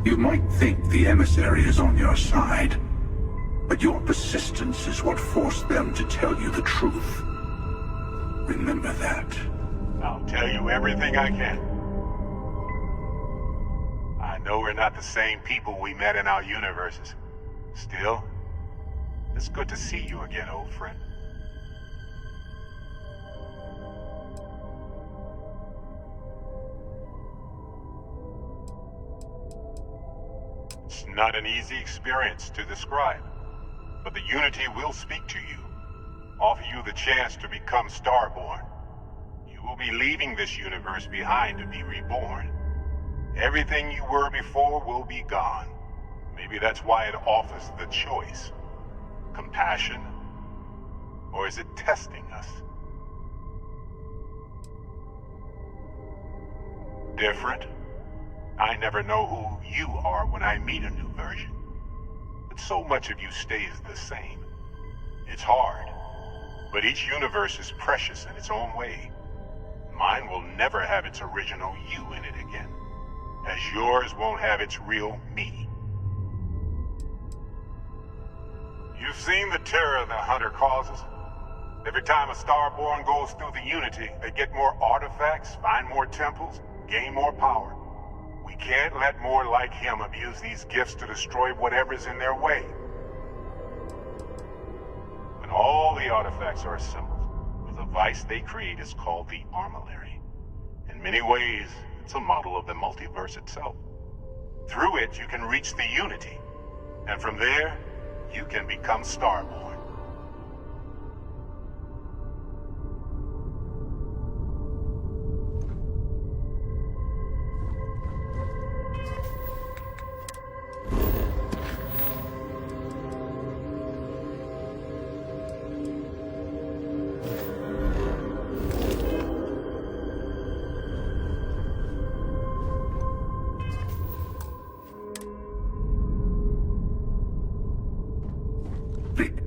You might think the emissary is on your side, but your persistence is what forced them to tell you the truth. Remember that. I'll tell you everything I can. I know we're not the same people we met in our universes. Still, it's good to see you again, old friend. It's not an easy experience to describe, but the Unity will speak to you, offer you the chance to become Starborn. You will be leaving this universe behind to be reborn. Everything you were before will be gone. Maybe that's why it offers the choice. Compassion? Or is it testing us? Different? I never know who you are when I meet a new version. But so much of you stays the same. It's hard, but each universe is precious in its own way. Mine will never have its original you in it again, as yours won't have its real me. You've seen the terror the Hunter causes. Every time a Starborn goes through the Unity, they get more artifacts, find more temples, gain more power. We can't let more like him abuse these gifts to destroy whatever's in their way. When all the artifacts are assembled, the device they create is called the Armillary. In many ways, it's a model of the multiverse itself. Through it, you can reach the Unity, and from there, you can become Starborn.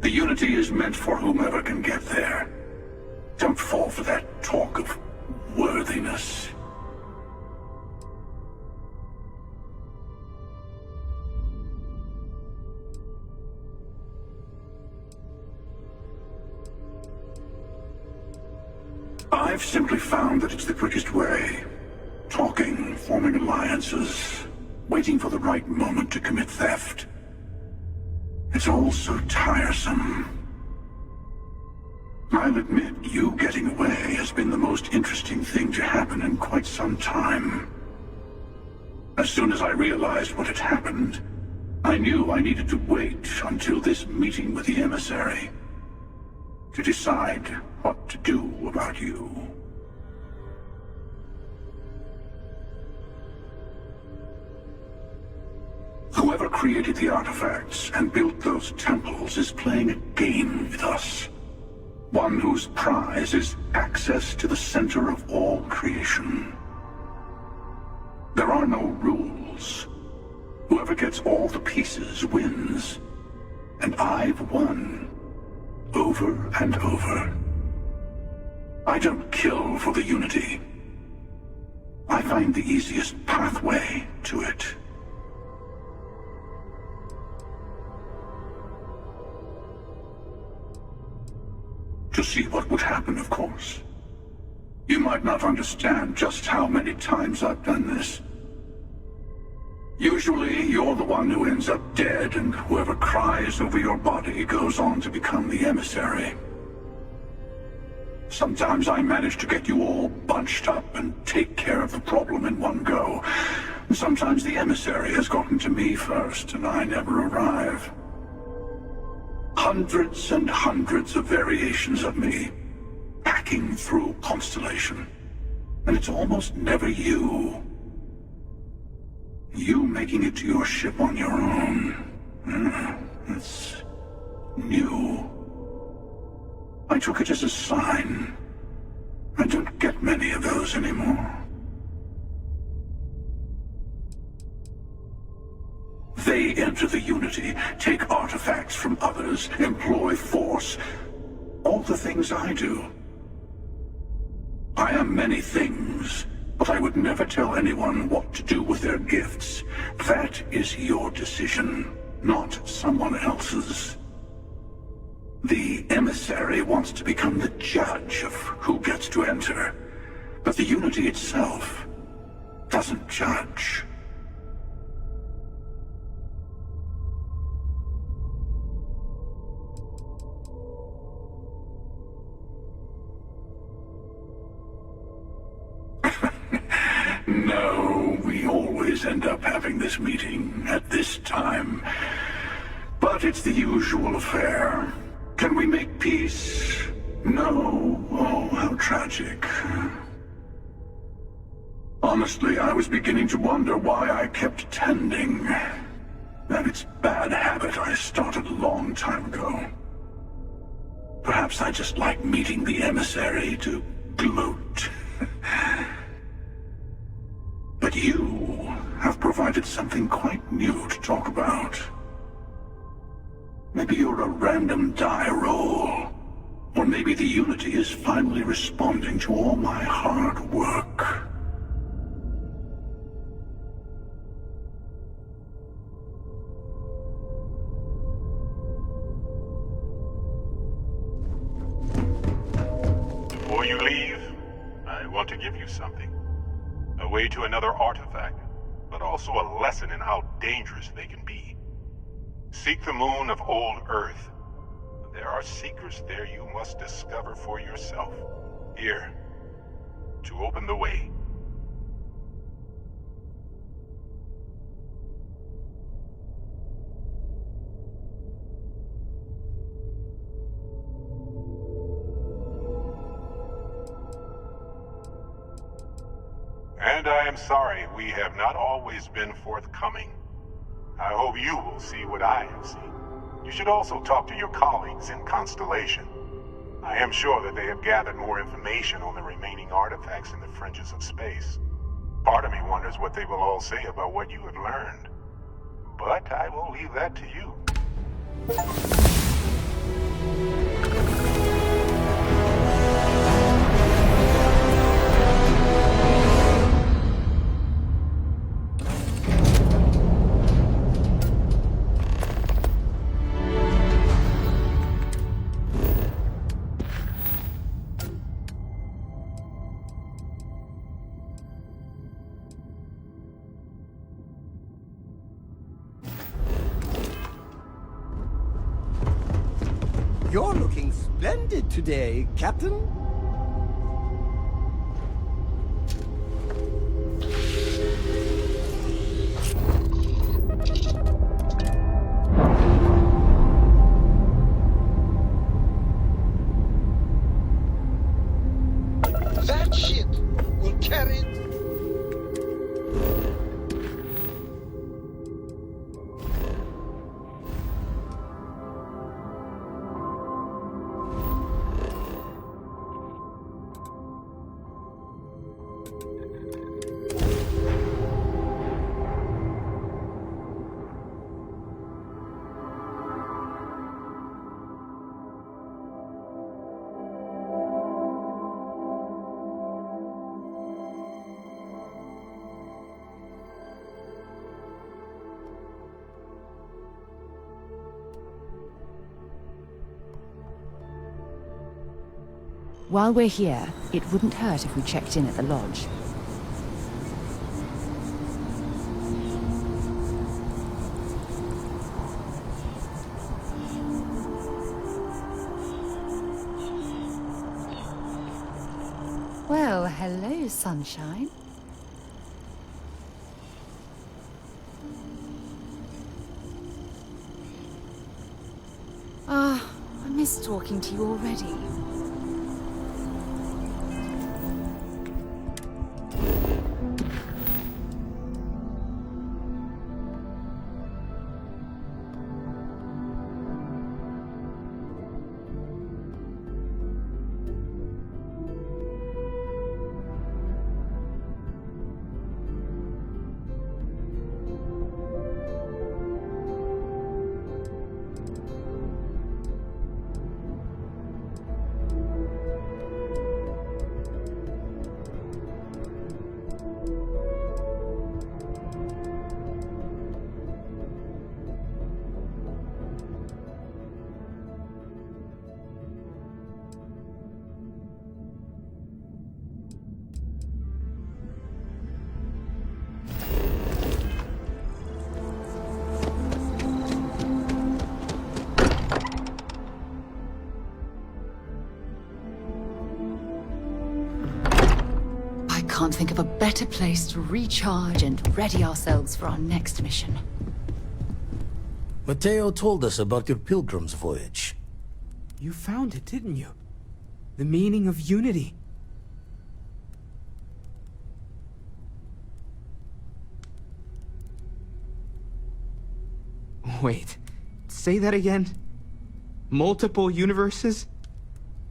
The Unity is meant for whomever can get there. Don't fall for that talk of worthiness. I've simply found that it's the quickest way. Talking, forming alliances, waiting for the right moment to commit theft. It's all so tiresome. I'll admit, you getting away has been the most interesting thing to happen in quite some time. As soon as I realized what had happened, I knew I needed to wait until this meeting with the emissary to decide what to do about you. Whoever created the artifacts and built those temples is playing a game with us. One whose prize is access to the center of all creation. There are no rules. Whoever gets all the pieces wins. And I've won. Over and over. I don't kill for the Unity. I find the easiest pathway to it. To see what would happen, of course. You might not understand just how many times I've done this. Usually, you're the one who ends up dead, and whoever cries over your body goes on to become the emissary. Sometimes I manage to get you all bunched up and take care of the problem in one go. Sometimes the emissary has gotten to me first, and I never arrive. Hundreds and hundreds of variations of me, hacking through Constellation. And it's almost never you. You making it to your ship on your own. It's new. I took it as a sign. I don't get many of those anymore. They enter the Unity, take artifacts from others, employ force. All the things I do. I am many things, but I would never tell anyone what to do with their gifts. That is your decision, not someone else's. The emissary wants to become the judge of who gets to enter, but the Unity itself doesn't judge. No, we always end up having this meeting at this time. But it's the usual affair. Can we make peace? No. Oh, how tragic. Honestly, I was beginning to wonder why I kept tending. That it's bad habit I started a long time ago. Perhaps I just like meeting the emissary to gloat. But you have provided something quite new to talk about. Maybe you're a random die roll. Or maybe the Unity is finally responding to all my hard work. Before you leave, I want to give you something. A way to another artifact, but also a lesson in how dangerous they can be. Seek the moon of old Earth. There are secrets there you must discover for yourself. Here, to open the way. And I am sorry we have not always been forthcoming. I hope you will see what I have seen. You should also talk to your colleagues in Constellation. I am sure that they have gathered more information on the remaining artifacts in the fringes of space. Part of me wonders what they will all say about what you have learned. But I will leave that to you. You're looking splendid today, Captain. While we're here, it wouldn't hurt if we checked in at the lodge. Well, hello, sunshine. Ah, I miss talking to you already. Can't think of a better place to recharge and ready ourselves for our next mission. Mateo told us about your pilgrim's voyage. You found it, didn't you? The meaning of unity. Wait, say that again? Multiple universes?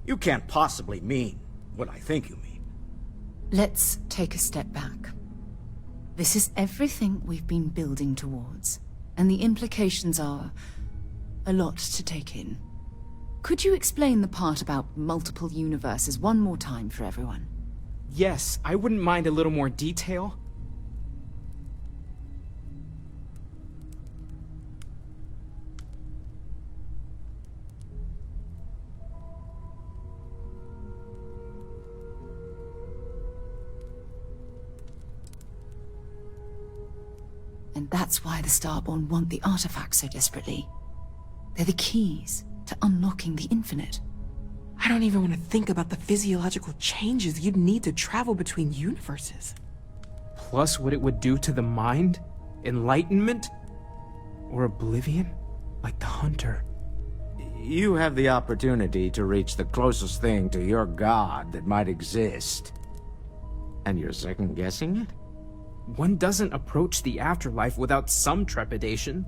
You can't possibly mean what I think you mean. Let's take a step back. This is everything we've been building towards, and the implications are a lot to take in. Could you explain the part about multiple universes one more time for everyone? Yes, I wouldn't mind a little more detail. And that's why the Starborn want the artifacts so desperately. They're the keys to unlocking the infinite. I don't even want to think about the physiological changes you'd need to travel between universes. Plus what it would do to the mind? Enlightenment? Or oblivion? Like the Hunter. You have the opportunity to reach the closest thing to your god that might exist. And you're second-guessing it? One doesn't approach the afterlife without some trepidation.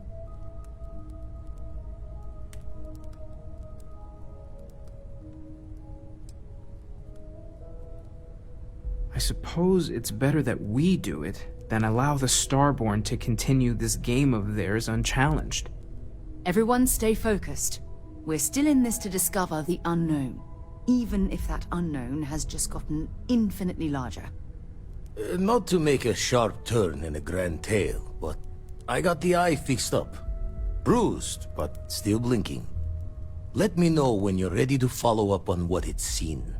I suppose it's better that we do it than allow the Starborn to continue this game of theirs unchallenged. Everyone stay focused. We're still in this to discover the unknown, even if that unknown has just gotten infinitely larger. Not to make a sharp turn in a grand tale, but I got the eye fixed up. Bruised, but still blinking. Let me know when you're ready to follow up on what it's seen.